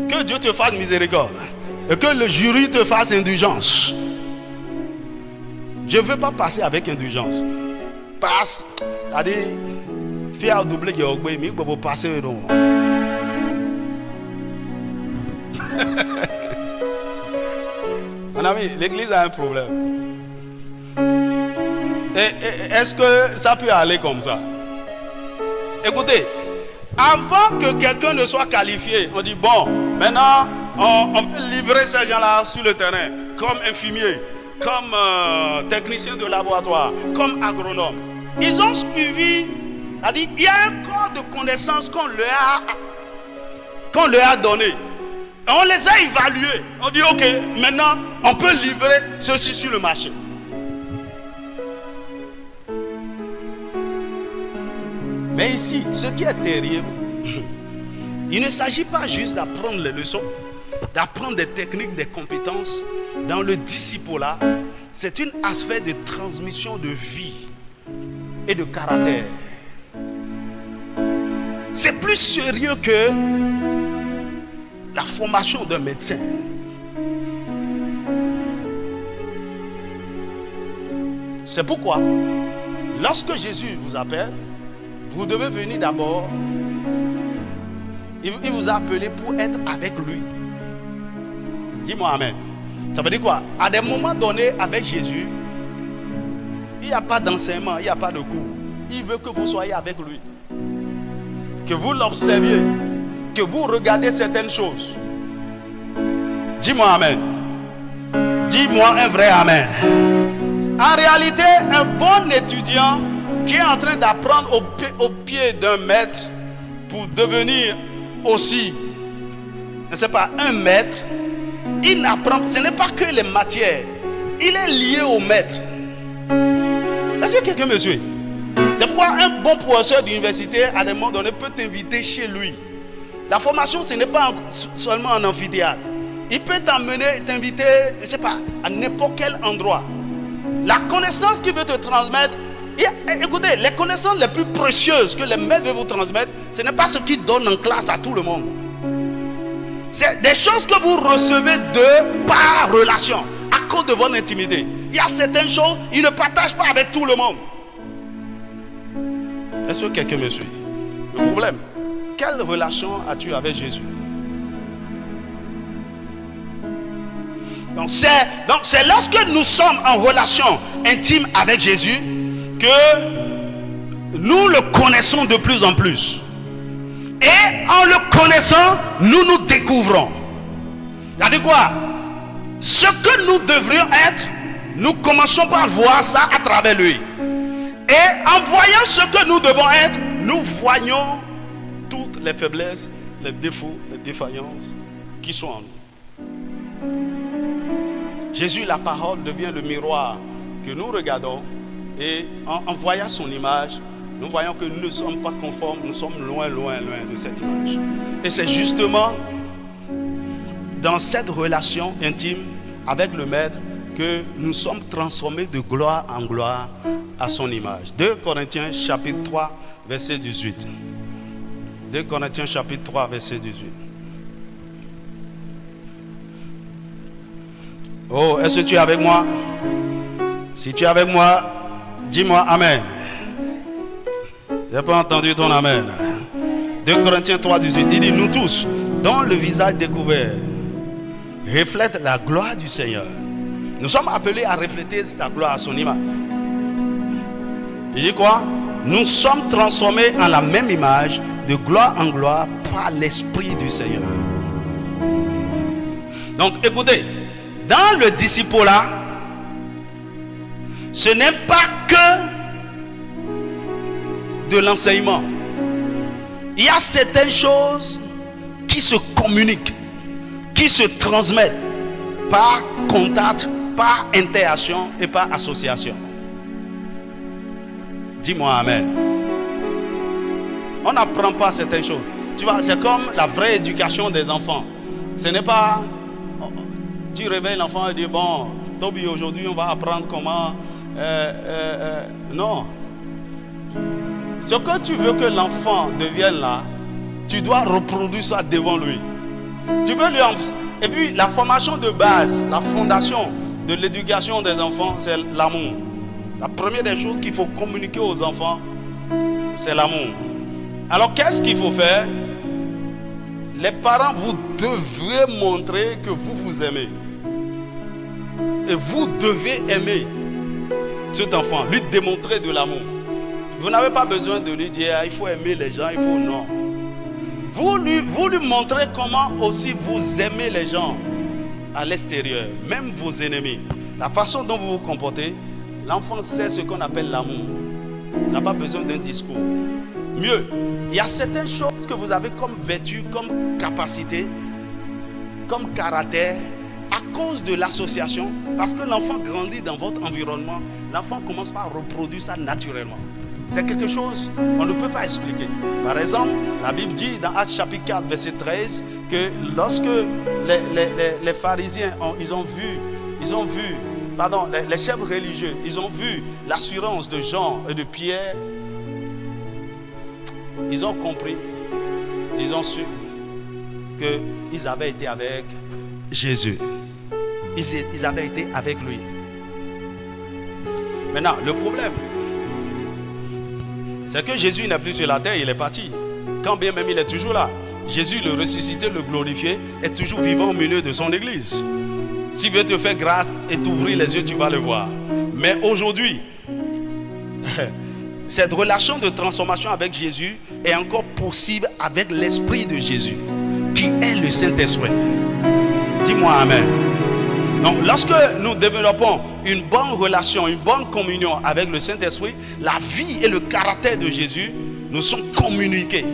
Que Dieu te fasse miséricorde et que le jury te fasse indulgence. Je ne veux pas passer avec indulgence. Passe, c'est-à-dire, faire doubler les ogbe, mais il faut passer. Non. Mon ami, l'église a un problème. Est-ce que ça peut aller comme ça? Écoutez, avant que quelqu'un ne soit qualifié, on dit bon, maintenant on peut livrer ces gens-là sur le terrain comme infirmiers, comme techniciens de laboratoire, comme agronomes. Ils ont suivi, c'est-à-dire, il y a un corps de connaissances qu'on leur a donné. Et on les a évalués. On dit ok, maintenant on peut livrer ceci sur le marché. Mais ici, ce qui est terrible, il ne s'agit pas juste d'apprendre les leçons, d'apprendre des techniques, des compétences. Dans le discipulat, c'est un aspect de transmission de vie et de caractère. C'est plus sérieux que la formation d'un médecin. C'est pourquoi, lorsque Jésus vous appelle, vous devez venir d'abord. Il vous a appelé pour être avec lui. Dis-moi amen. Ça veut dire quoi? À des moments donnés avec Jésus, il n'y a pas d'enseignement, il n'y a pas de cours. Il veut que vous soyez avec lui. Que vous l'observiez. Que vous regardez certaines choses. Dis-moi amen. Dis-moi un vrai amen. En réalité, un bon étudiant qui est en train d'apprendre au pied d'un maître pour devenir aussi, ne sais pas, un maître, il n'apprend, ce n'est pas que les matières, il est lié au maître. Est-ce que quelqu'un me suit? C'est pourquoi un bon professeur d'université à des moments donnés peut t'inviter chez lui. La formation, ce n'est pas seulement en amphithéâtre. Il peut t'inviter, je ne sais pas, à n'importe quel endroit. La connaissance qu'il veut te transmettre, écoutez, les connaissances les plus précieuses que les maîtres veulent vous transmettre, ce n'est pas ce qu'ils donnent en classe à tout le monde. C'est des choses que vous recevez par relation, à cause de votre intimité. Il y a certaines choses, ils ne partagent pas avec tout le monde. Est-ce que quelqu'un me suit? Le problème, quelle relation as-tu avec Jésus? Donc c'est lorsque nous sommes en relation intime avec Jésus que nous le connaissons de plus en plus. Et en le connaissant, nous nous découvrons. C'est-à-dire quoi? Ce que nous devrions être, nous commençons par voir ça à travers lui. Et en voyant ce que nous devons être, nous voyons toutes les faiblesses, les défauts, les défaillances qui sont en nous. Jésus, la parole, devient le miroir que nous regardons. Et en voyant son image, nous voyons que nous ne sommes pas conformes, nous sommes loin, loin, loin de cette image. Et c'est justement dans cette relation intime avec le Maître que nous sommes transformés de gloire en gloire à son image. 2 Corinthiens chapitre 3, verset 18. 2 Corinthiens chapitre 3, verset 18. Oh, est-ce que tu es avec moi? Si tu es avec moi, dis-moi Amen. Je n'ai pas entendu ton Amen. 2 Corinthiens 3, 18. Il dit, nous tous, dont le visage découvert reflète la gloire du Seigneur. Nous sommes appelés à refléter sa gloire à son image. Il dit quoi? Nous sommes transformés en la même image, de gloire en gloire, par l'Esprit du Seigneur. Donc écoutez, dans le discipulat, ce n'est pas que de l'enseignement. Il y a certaines choses qui se communiquent, qui se transmettent par contact, par interaction et par association. Dis-moi Amen. On n'apprend pas certaines choses. Tu vois, c'est comme la vraie éducation des enfants. Ce n'est pas... Tu réveilles l'enfant et dis, bon, Toby, aujourd'hui on va apprendre comment... non. Ce que tu veux que l'enfant devienne là, tu dois reproduire ça devant lui. Tu veux lui... Et puis la formation de base, la fondation de l'éducation des enfants, c'est l'amour. La première des choses qu'il faut communiquer aux enfants, c'est l'amour. Alors qu'est-ce qu'il faut faire? Les parents, vous devrez montrer que vous vous aimez. Et vous devez aimer cet enfant, lui démontrer de l'amour. Vous n'avez pas besoin de lui dire, il faut aimer les gens, il faut non. Vous lui montrez comment aussi vous aimez les gens à l'extérieur, même vos ennemis. La façon dont vous vous comportez, l'enfant sait ce qu'on appelle l'amour. Il n'a pas besoin d'un discours. Mieux, il y a certaines choses que vous avez comme vertu, comme capacité, comme caractère, à cause de l'association, parce que l'enfant grandit dans votre environnement, l'enfant commence par reproduire ça naturellement. C'est quelque chose qu'on ne peut pas expliquer. Par exemple, la Bible dit dans Actes chapitre 4, verset 13, que lorsque les pharisiens ils ont vu, les chefs religieux, ils ont vu l'assurance de Jean et de Pierre, ils ont compris, ils ont su qu'ils avaient été avec Jésus. Ils avaient été avec lui. Maintenant, le problème, c'est que Jésus n'est plus sur la terre, il est parti. Quand bien même il est toujours là. Jésus, le ressuscité, le glorifié, est toujours vivant au milieu de son église. S'il veut te faire grâce et t'ouvrir les yeux, tu vas le voir. Mais aujourd'hui, cette relation de transformation avec Jésus est encore possible avec l'Esprit de Jésus, qui est le Saint-Esprit. Dis-moi Amen. Donc, lorsque nous développons une bonne relation, une bonne communion avec le Saint-Esprit, la vie et le caractère de Jésus nous sont communiqués,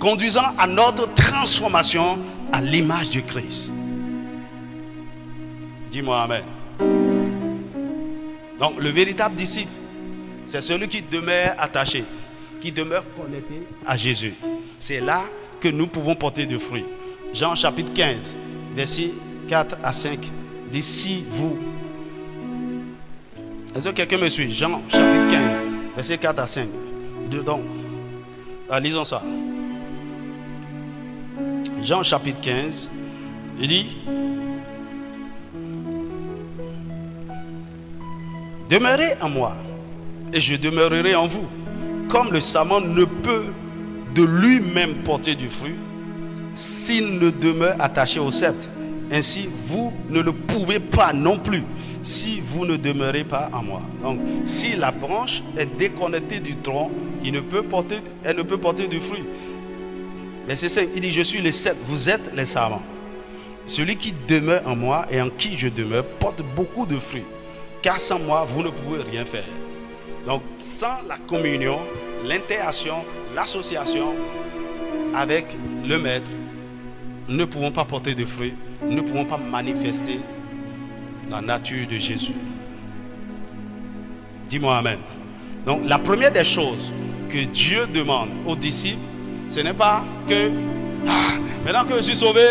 conduisant à notre transformation à l'image du Christ. Dis-moi Amen. Donc, le véritable disciple, c'est celui qui demeure attaché, qui demeure connecté à Jésus. C'est là que nous pouvons porter du fruit. Jean chapitre 15, verset 4 à 5, dit si vous... Est-ce que quelqu'un me suit? Jean chapitre 15, verset 4 à 5. Donc, lisons ça. Jean chapitre 15, il dit, demeurez en moi et je demeurerai en vous. Comme le sarment ne peut de lui-même porter du fruit s'il ne demeure attaché au cep, ainsi vous ne le pouvez pas non plus si vous ne demeurez pas en moi. Donc si la branche est déconnectée du tronc, elle ne peut porter du fruit. Verset 5, il dit, je suis le cep, vous êtes les sarments. Celui qui demeure en moi et en qui je demeure porte beaucoup de fruits, car sans moi vous ne pouvez rien faire. Donc sans la communion, l'interaction, l'association avec le Maître, nous ne pouvons pas porter de fruits, nous ne pouvons pas manifester la nature de Jésus. Dis-moi amen. Donc la première des choses que Dieu demande aux disciples, ce n'est pas que maintenant que je suis sauvé,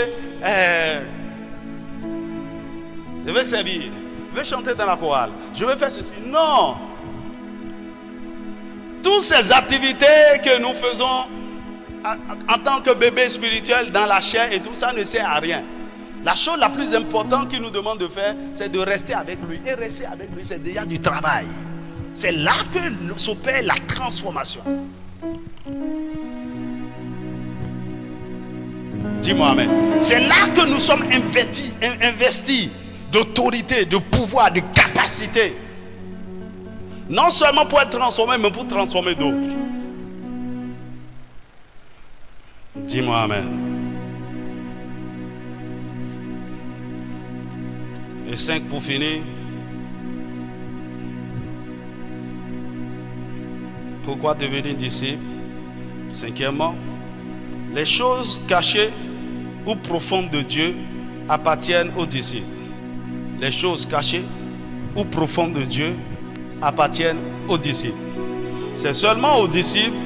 je vais servir, je vais chanter dans la chorale, je vais faire ceci. Non. Toutes ces activités que nous faisons en tant que bébé spirituel dans la chair et tout ça ne sert à rien. La chose la plus importante qu'il nous demande de faire, c'est de rester avec lui. Et rester avec lui, c'est déjà du travail. C'est là que s'opère la transformation. Dis-moi amen. C'est là que nous sommes investis d'autorité, de pouvoir, de capacité. Non seulement pour être transformé, mais pour transformer d'autres. Dis-moi amen. Et 5 pour finir. Pourquoi devenir disciple? Cinquièmement, les choses cachées ou profondes de Dieu appartiennent aux disciples. Les choses cachées ou profondes de Dieu appartiennent aux disciples. C'est seulement aux disciples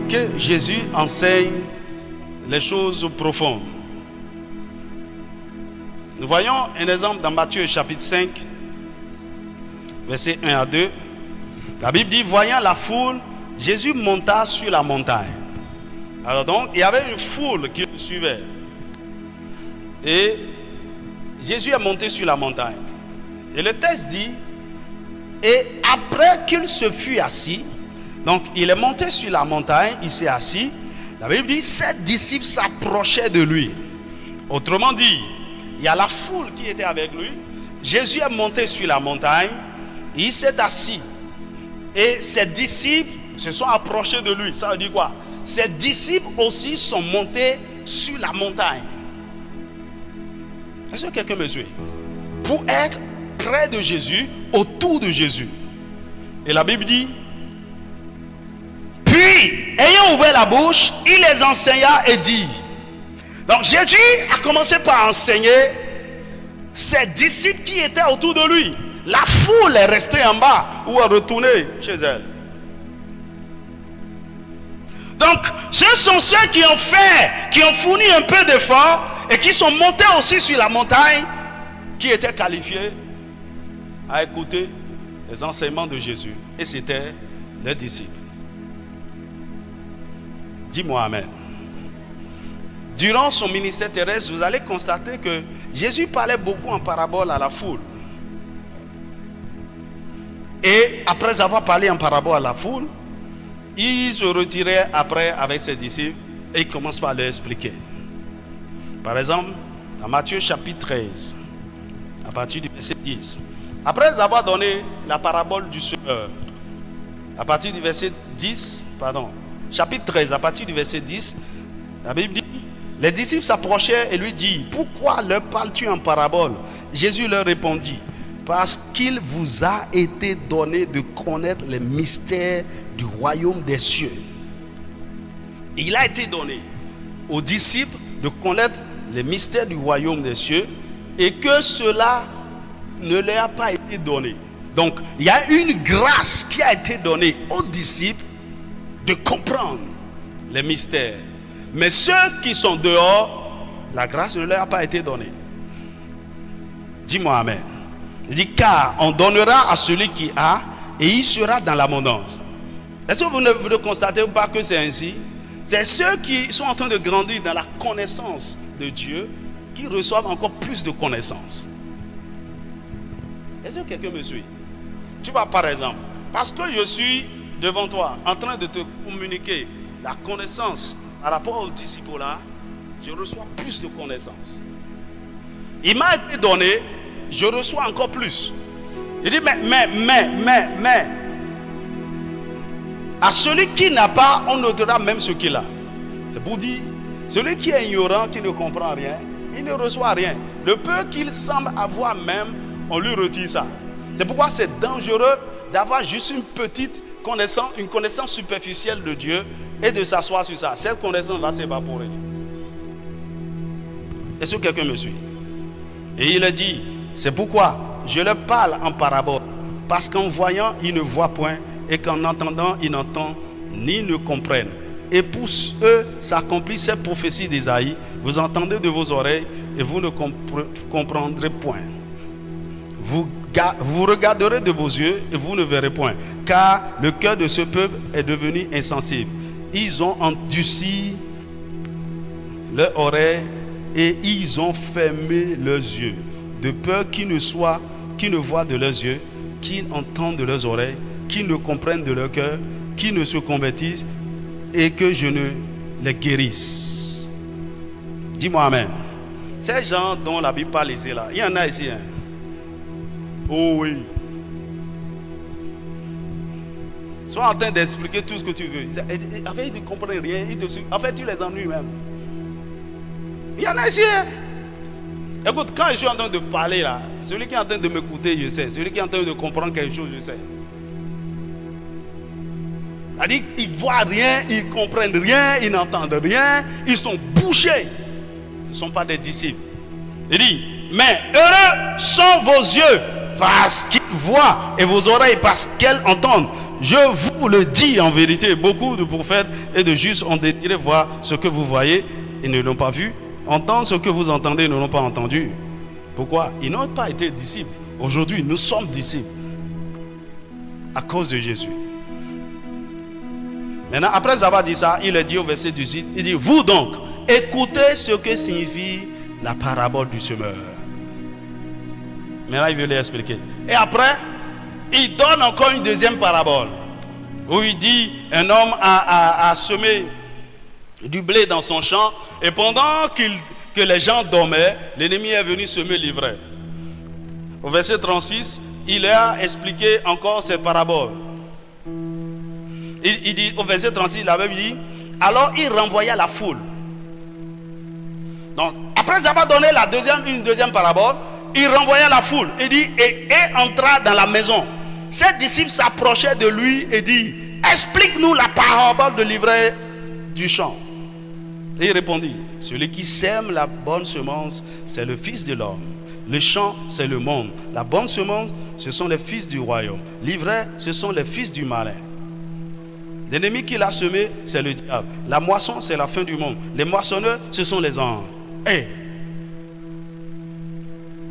que Jésus enseigne les choses profondes. Nous voyons un exemple dans Matthieu chapitre 5, versets 1 à 2. La Bible dit, voyant la foule, Jésus monta sur la montagne. Alors donc, il y avait une foule qui le suivait. Et Jésus est monté sur la montagne. Et le texte dit, et après qu'il se fut assis, donc il est monté sur la montagne, il s'est assis. La Bible dit, ses disciples s'approchaient de lui. Autrement dit, il y a la foule qui était avec lui. Jésus est monté sur la montagne, il s'est assis. Et ses disciples se sont approchés de lui. Ça veut dire quoi? Ses disciples aussi sont montés sur la montagne. Est-ce que quelqu'un me suit? Pour être près de Jésus, autour de Jésus. Et la Bible dit, puis, ayant ouvert la bouche, il les enseigna et dit. Donc Jésus a commencé par enseigner ses disciples qui étaient autour de lui. La foule est restée en bas ou est retournée chez elle. Donc, ce sont ceux qui ont fourni un peu d'effort et qui sont montés aussi sur la montagne, qui étaient qualifiés à écouter les enseignements de Jésus. Et c'était les disciples. Dis-moi amen. Durant son ministère terrestre, vous allez constater que Jésus parlait beaucoup en parabole à la foule. Et après avoir parlé en parabole à la foule, il se retirait après avec ses disciples et il commence par leur expliquer. Par exemple, dans Matthieu chapitre 13, à partir du verset 10, après avoir donné la parabole du semeur, à partir du verset 10, chapitre 13, à partir du verset 10, la Bible dit, les disciples s'approchaient et lui disent, pourquoi leur parles-tu en parabole? Jésus leur répondit, parce qu'il vous a été donné de connaître les mystères du royaume des cieux. Il a été donné aux disciples de connaître les mystères du royaume des cieux et que cela ne leur a pas été donné. Donc, il y a une grâce qui a été donnée aux disciples de comprendre les mystères. Mais ceux qui sont dehors, la grâce ne leur a pas été donnée. Dis-moi amen. Il dit, car on donnera à celui qui a et il sera dans l'abondance. Est-ce que vous ne constatez pas que c'est ainsi? C'est ceux qui sont en train de grandir dans la connaissance de Dieu qui reçoivent encore plus de connaissances. Est-ce que quelqu'un me suit? Tu vois, par exemple, parce que je suis devant toi en train de te communiquer la connaissance par rapport aux disciples là, je reçois plus de connaissances. Il m'a été donné, je reçois encore plus. Il dit, mais, à celui qui n'a pas, on ne donnera même ce qu'il a. C'est pour dire, celui qui est ignorant, qui ne comprend rien, il ne reçoit rien. Le peu qu'il semble avoir même, on lui retire ça. C'est pourquoi c'est dangereux d'avoir juste une petite connaissance, une connaissance superficielle de Dieu et de s'asseoir sur ça. Cette connaissance va s'évaporer. Est-ce que quelqu'un me suit? Et il a dit, c'est pourquoi je leur parle en parabole, parce qu'en voyant, ils ne voient point, et qu'en entendant, ils n'entendent ni ne comprennent. Et pour eux s'accomplit cette prophétie d'Ésaïe. Vous entendez de vos oreilles et vous ne comprendrez point. Vous regarderez de vos yeux et vous ne verrez point, car le cœur de ce peuple est devenu insensible. Ils ont endurci leurs oreilles et ils ont fermé leurs yeux, de peur qu'ils ne voient de leurs yeux, qu'ils entendent de leurs oreilles, qu'ils ne comprennent de leur cœur, qu'ils ne se convertissent et que je ne les guérisse. Dis-moi amen. Ces gens dont la Bible parle ici, là, il y en a ici. Hein? Oh oui. Sois en train d'expliquer tout ce que tu veux. En fait, ils ne comprennent rien. En fait, tu les ennuies même. Il y en a ici. Hein? Écoute, quand je suis en train de parler là, celui qui est en train de m'écouter, je sais. Celui qui est en train de comprendre quelque chose, je sais. C'est-à-dire qu'ils ne voient rien, ils ne comprennent rien, ils n'entendent rien, ils sont bouchés. Ce ne sont pas des disciples. Il dit, mais heureux sont vos yeux parce qu'ils voient et vos oreilles parce qu'elles entendent. Je vous le dis en vérité, beaucoup de prophètes et de justes ont désiré voir ce que vous voyez et ne l'ont pas vu, entendre ce que vous entendez et ne l'ont pas entendu. Pourquoi? Ils n'ont pas été disciples. Aujourd'hui, nous sommes disciples à cause de Jésus. Maintenant, après avoir dit ça, il a dit au verset 18, il dit, vous donc, écoutez ce que signifie la parabole du semeur. Maintenant, il veut l'expliquer. Et après, il donne encore une deuxième parabole, où il dit, un homme a semé du blé dans son champ, et pendant que les gens dormaient, l'ennemi est venu semer l'ivraie. Au verset 36, il a expliqué encore cette parabole. Il dit, au verset 36, il avait dit, alors il renvoya la foule. Donc, après avoir donné une deuxième parabole, il renvoya la foule. Il dit, et entra dans la maison. Ses disciples s'approchaient de lui et dit, explique-nous la parabole de l'ivraie du champ. Et il répondit, celui qui sème la bonne semence, c'est le Fils de l'homme. Le champ, c'est le monde. La bonne semence, ce sont les fils du royaume. L'ivraie, ce sont les fils du malin. L'ennemi qui l'a semé, c'est le diable. La moisson, c'est la fin du monde. Les moissonneurs, ce sont les anges. Et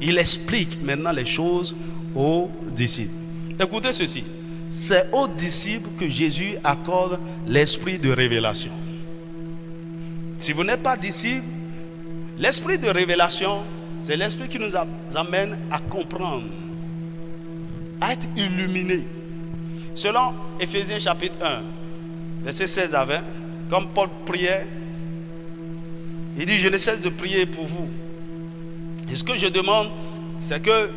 il explique maintenant les choses aux disciples. Écoutez ceci. C'est aux disciples que Jésus accorde l'esprit de révélation. Si vous n'êtes pas disciple, l'esprit de révélation, c'est l'esprit qui nous amène à comprendre, à être illuminé. Selon Éphésiens chapitre 1, verset 16 à 20, comme Paul priait, il dit, je ne cesse de prier pour vous. Et ce que je demande, c'est que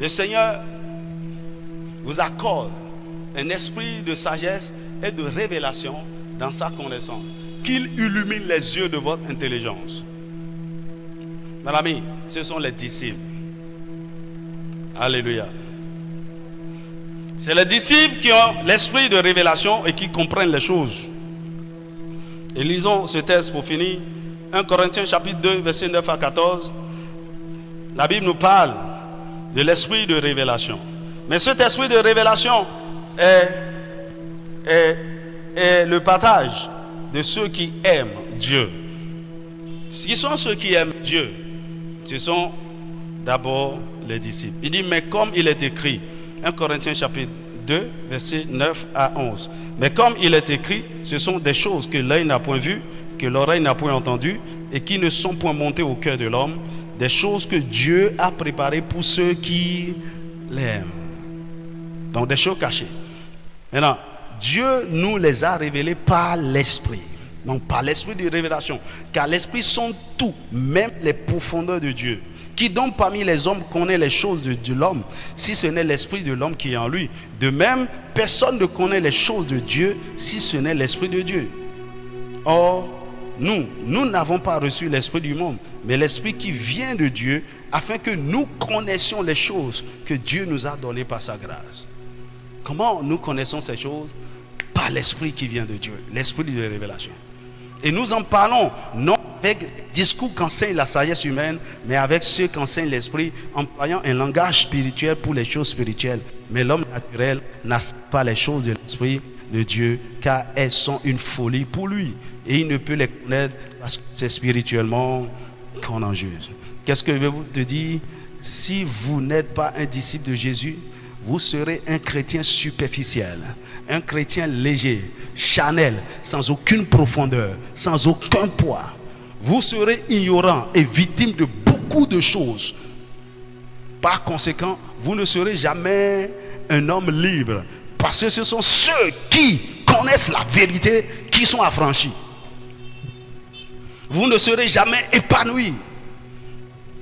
le Seigneur vous accorde un esprit de sagesse et de révélation dans sa connaissance, qu'il illumine les yeux de votre intelligence. Mes amis, ce sont les disciples. Alléluia. C'est les disciples qui ont l'esprit de révélation et qui comprennent les choses. Et lisons ce texte pour finir. 1 Corinthiens chapitre 2, verset 9 à 14. La Bible nous parle de l'esprit de révélation. Mais cet esprit de révélation est le partage de ceux qui aiment Dieu. Qui sont ceux qui aiment Dieu? Ce sont d'abord les disciples. Il dit, mais comme il est écrit, 1 Corinthiens chapitre 2, versets 9 à 11. Mais comme il est écrit, ce sont des choses que l'œil n'a point vues, que l'oreille n'a point entendues, et qui ne sont point montées au cœur de l'homme, des choses que Dieu a préparées pour ceux qui l'aiment. Donc des choses cachées. Maintenant, Dieu nous les a révélées par l'esprit. Donc par l'esprit de révélation. Car l'esprit sonde tout, même les profondeurs de Dieu. Qui donc parmi les hommes connaît les choses de l'homme, si ce n'est l'esprit de l'homme qui est en lui? De même, personne ne connaît les choses de Dieu, si ce n'est l'esprit de Dieu. Or, nous n'avons pas reçu l'esprit du monde, mais l'esprit qui vient de Dieu, afin que nous connaissions les choses que Dieu nous a données par sa grâce. Comment nous connaissons ces choses? Par l'esprit qui vient de Dieu, l'esprit de révélation. Et nous en parlons non avec discours qu'enseigne la sagesse humaine, mais avec ceux qu'enseigne l'esprit, employant un langage spirituel pour les choses spirituelles. Mais l'homme naturel n'a pas les choses de l'esprit de Dieu, car elles sont une folie pour lui. Et il ne peut les connaître parce que c'est spirituellement qu'on en juge. Qu'est-ce que je vais vous te dire? Si vous n'êtes pas un disciple de Jésus, vous serez un chrétien superficiel, un chrétien léger, charnel, sans aucune profondeur, sans aucun poids. Vous serez ignorant et victime de beaucoup de choses. Par conséquent, vous ne serez jamais un homme libre, parce que ce sont ceux qui connaissent la vérité qui sont affranchis. Vous ne serez jamais épanoui.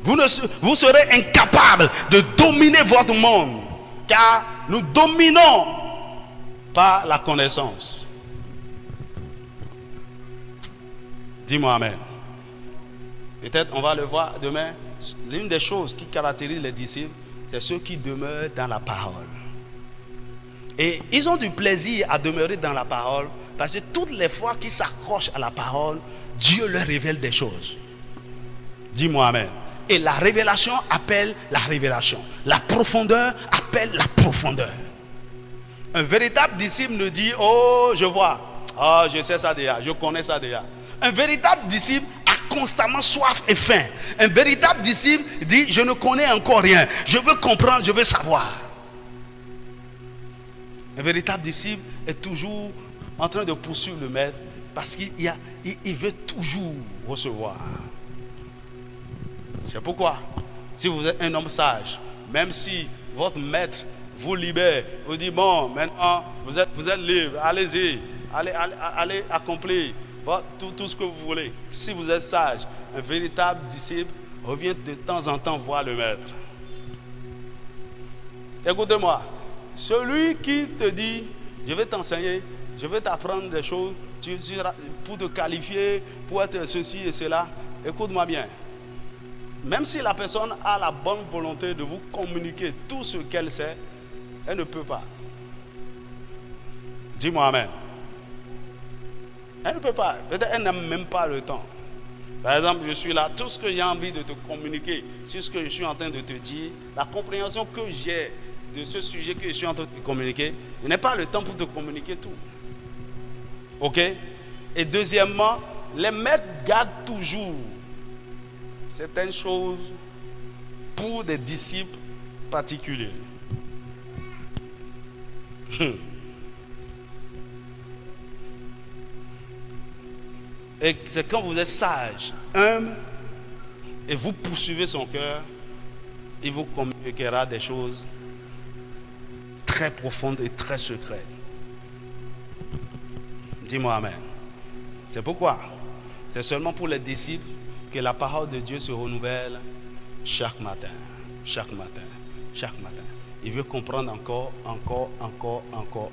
Vous serez incapable de dominer votre monde, car nous dominons par la connaissance. Dis-moi amen. Peut-être on va le voir demain. L'une des choses qui caractérise les disciples, c'est ceux qui demeurent dans la parole. Et ils ont du plaisir à demeurer dans la parole, parce que toutes les fois qu'ils s'accrochent à la parole, Dieu leur révèle des choses. Dis-moi amen. Et la révélation appelle la révélation. La profondeur appelle la profondeur. Un véritable disciple ne dit: oh, je vois, oh, je sais ça déjà, je connais ça déjà. Un véritable disciple a constamment soif et faim. Un véritable disciple dit: je ne connais encore rien, je veux comprendre, je veux savoir. Un véritable disciple est toujours en train de poursuivre le maître, parce qu'il veut toujours recevoir. C'est pourquoi, si vous êtes un homme sage, même si votre maître vous libère, vous dit: bon, maintenant vous êtes libre, allez-y, allez accomplir tout ce que vous voulez. Si vous êtes sage, un véritable disciple revient de temps en temps voir le maître. Écoutez-moi, celui qui te dit: je vais t'enseigner, je vais t'apprendre des choses pour te qualifier, pour être ceci et cela, écoute-moi bien. Même si la personne a la bonne volonté de vous communiquer tout ce qu'elle sait, elle ne peut pas. Dis-moi amen. Elle ne peut pas. Peut-être qu'elle n'a même pas le temps. Par exemple, je suis là, tout ce que j'ai envie de te communiquer, sur ce que je suis en train de te dire, la compréhension que j'ai de ce sujet que je suis en train de te communiquer, je n'ai pas le temps pour te communiquer tout. Ok? Et deuxièmement, les maîtres gardent toujours certaines choses pour des disciples particuliers. Et c'est quand vous êtes sage, humble, et vous poursuivez son cœur, il vous communiquera des choses très profondes et très secrètes. Dis-moi amen. C'est pourquoi c'est seulement pour les disciples que la parole de Dieu se renouvelle chaque matin, chaque matin, chaque matin. Il veut comprendre encore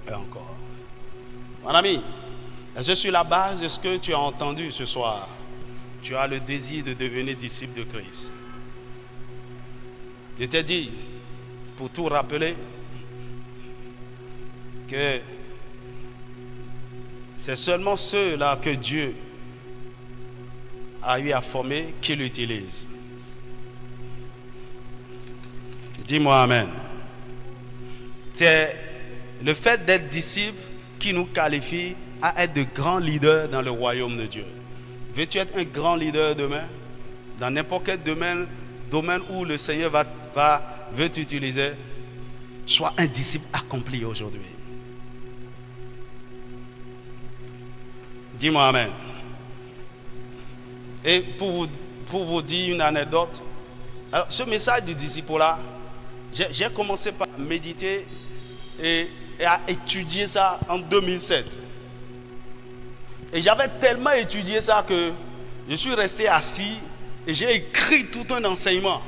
et encore. Mon ami, est-ce sur la base de ce que tu as entendu ce soir, tu as le désir de devenir disciple de Christ? Je t'ai dit, pour tout rappeler, que c'est seulement ceux-là que Dieu a eu à former qui l'utilisent. Dis-moi amen. C'est le fait d'être disciple qui nous qualifie à être de grands leaders dans le royaume de Dieu. Veux-tu être un grand leader demain? Dans n'importe quel domaine où le Seigneur veut t'utiliser, sois un disciple accompli aujourd'hui. Dis-moi amen. Et pour vous dire une anecdote, alors ce message du disciple-là, j'ai commencé par méditer et à étudier ça en 2007. Et j'avais tellement étudié ça que je suis resté assis et j'ai écrit tout un enseignement.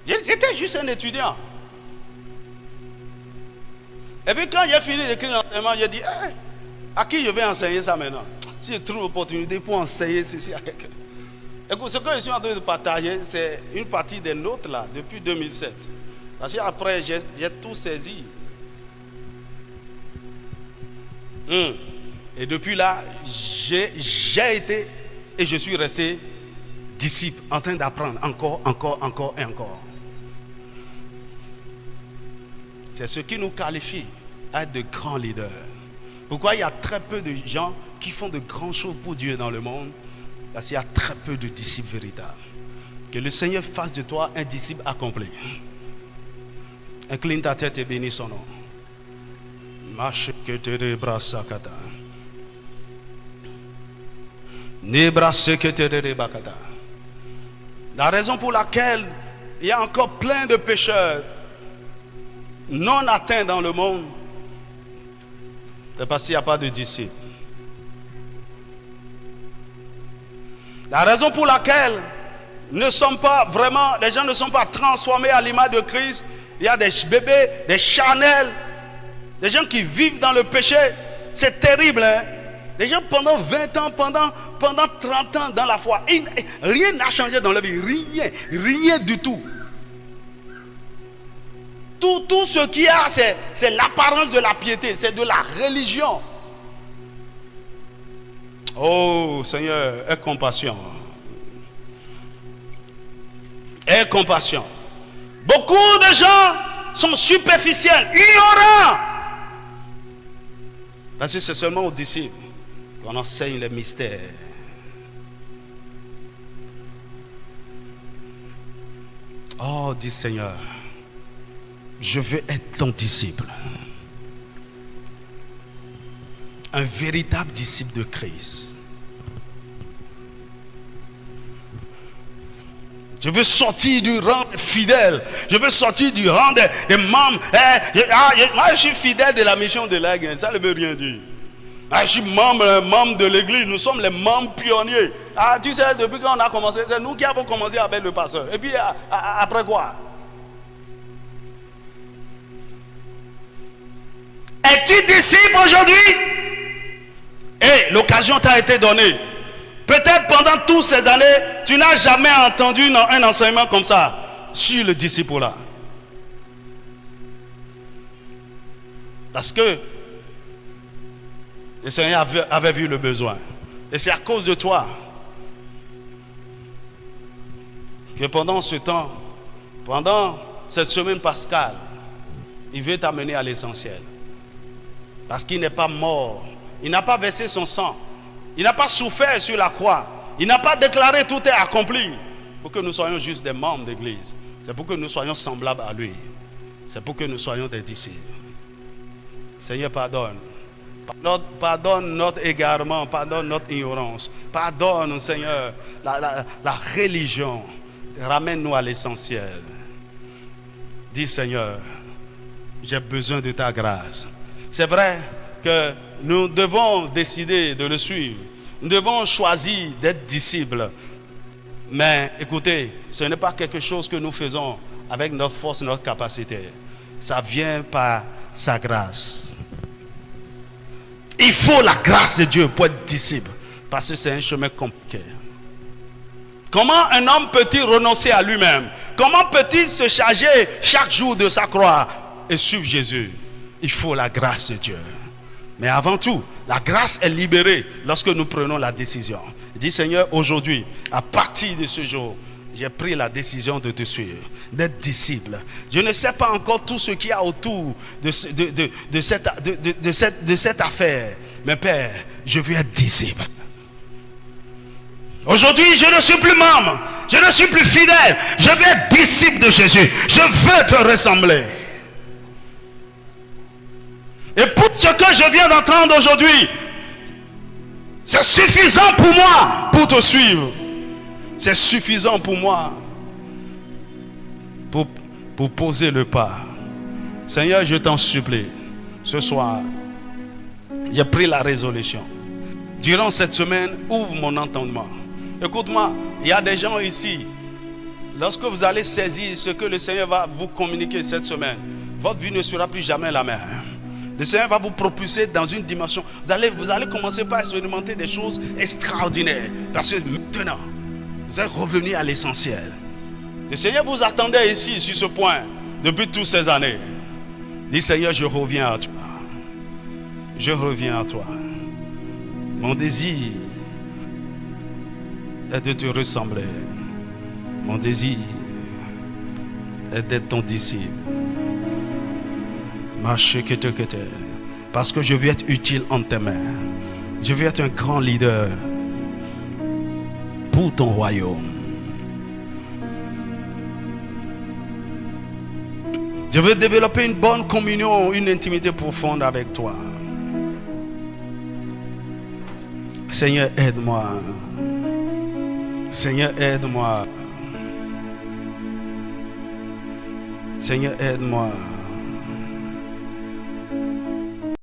J'étais juste un étudiant. Et puis quand j'ai fini d'écrire l'enseignement, j'ai dit: à qui je vais enseigner ça maintenant? Si je trouve l'opportunité pour enseigner ceci à quelqu'un. Écoute, ce que je suis en train de partager, c'est une partie des notes là, depuis 2007. Parce qu'après, j'ai tout saisi. Et depuis là, j'ai été et je suis resté disciple, en train d'apprendre encore et encore. C'est ce qui nous qualifie à être de grands leaders. Pourquoi il y a très peu de gens qui font de grandes choses pour Dieu dans le monde? Parce qu'il y a très peu de disciples véritables. Que le Seigneur fasse de toi un disciple accompli. Incline ta tête et bénis son nom. Marche que te rebrassakata. Nebrasse que te rebakata. La raison pour laquelle il y a encore plein de pécheurs non atteints dans le monde, c'est parce qu'il n'y a pas de disciples. La raison pour laquelle les gens ne sont pas transformés à l'image de Christ, il y a des bébés, des charnels, des gens qui vivent dans le péché. C'est terrible, hein? Des gens pendant 20 ans, pendant 30 ans dans la foi, rien n'a changé dans leur vie, rien du tout. Tout ce qu'il y a, c'est l'apparence de la piété, c'est de la religion. Oh Seigneur, aie compassion. Aie compassion. Beaucoup de gens sont superficiels, ignorants. Parce que c'est seulement aux disciples qu'on enseigne les mystères. Oh, dis Seigneur, je veux être ton disciple. Un véritable disciple de Christ. Je veux sortir du rang fidèle. Je veux sortir du rang des membres. Moi, je suis fidèle de la mission de l'Église. Ça ne veut rien dire. Je suis membre de l'Église. Nous sommes les membres pionniers. Tu sais, depuis quand on a commencé, c'est nous qui avons commencé avec le pasteur. Et puis, après quoi? Es-tu disciple aujourd'hui? Et l'occasion t'a été donnée. Peut-être pendant toutes ces années, tu n'as jamais entendu un enseignement comme ça sur le disciple-là. Parce que le Seigneur avait vu le besoin. Et c'est à cause de toi que pendant ce temps, pendant cette semaine pascale, il veut t'amener à l'essentiel. Parce qu'il n'est pas mort. Il n'a pas versé son sang. Il n'a pas souffert sur la croix. Il n'a pas déclaré tout est accompli pour que nous soyons juste des membres d'église. C'est pour que nous soyons semblables à lui. C'est pour que nous soyons des disciples. Seigneur, pardonne. Pardonne notre égarement, pardonne notre ignorance. Pardonne, Seigneur, la religion. Ramène-nous à l'essentiel. Dis, Seigneur, j'ai besoin de ta grâce. C'est vrai que nous devons décider de le suivre. Nous devons choisir d'être disciples. Mais écoutez, ce n'est pas quelque chose que nous faisons avec notre force, notre capacité. Ça vient par sa grâce. Il faut la grâce de Dieu pour être disciple. Parce que c'est un chemin compliqué. Comment un homme peut-il renoncer à lui-même? Comment peut-il se charger chaque jour de sa croix et suivre Jésus? Il faut la grâce de Dieu. Mais avant tout, la grâce est libérée lorsque nous prenons la décision. Dis Seigneur, aujourd'hui, à partir de ce jour, j'ai pris la décision de te suivre, d'être disciple. Je ne sais pas encore tout ce qu'il y a autour de cette affaire. Mais Père, je veux être disciple. Aujourd'hui, je ne suis plus membre, je ne suis plus fidèle. Je veux être disciple de Jésus. Je veux te ressembler. Et pour ce que je viens d'entendre aujourd'hui, c'est suffisant pour moi pour te suivre. C'est suffisant pour moi pour poser le pas. Seigneur, je t'en supplie, ce soir, j'ai pris la résolution. Durant cette semaine, ouvre mon entendement. Écoute-moi, il y a des gens ici, lorsque vous allez saisir ce que le Seigneur va vous communiquer cette semaine, votre vie ne sera plus jamais la même. Le Seigneur va vous propulser dans une dimension. Vous allez commencer par expérimenter des choses extraordinaires. Parce que maintenant, vous êtes revenu à l'essentiel. Le Seigneur vous attendait ici, sur ce point, depuis toutes ces années. Dis Seigneur, je reviens à toi. Je reviens à toi. Mon désir est de te ressembler. Mon désir est d'être ton disciple. Parce que je veux être utile en tes mains. Je veux être un grand leader pour ton royaume. Je veux développer une bonne communion, une intimité profonde avec toi. Seigneur, aide-moi. Seigneur, aide-moi. Seigneur, aide-moi.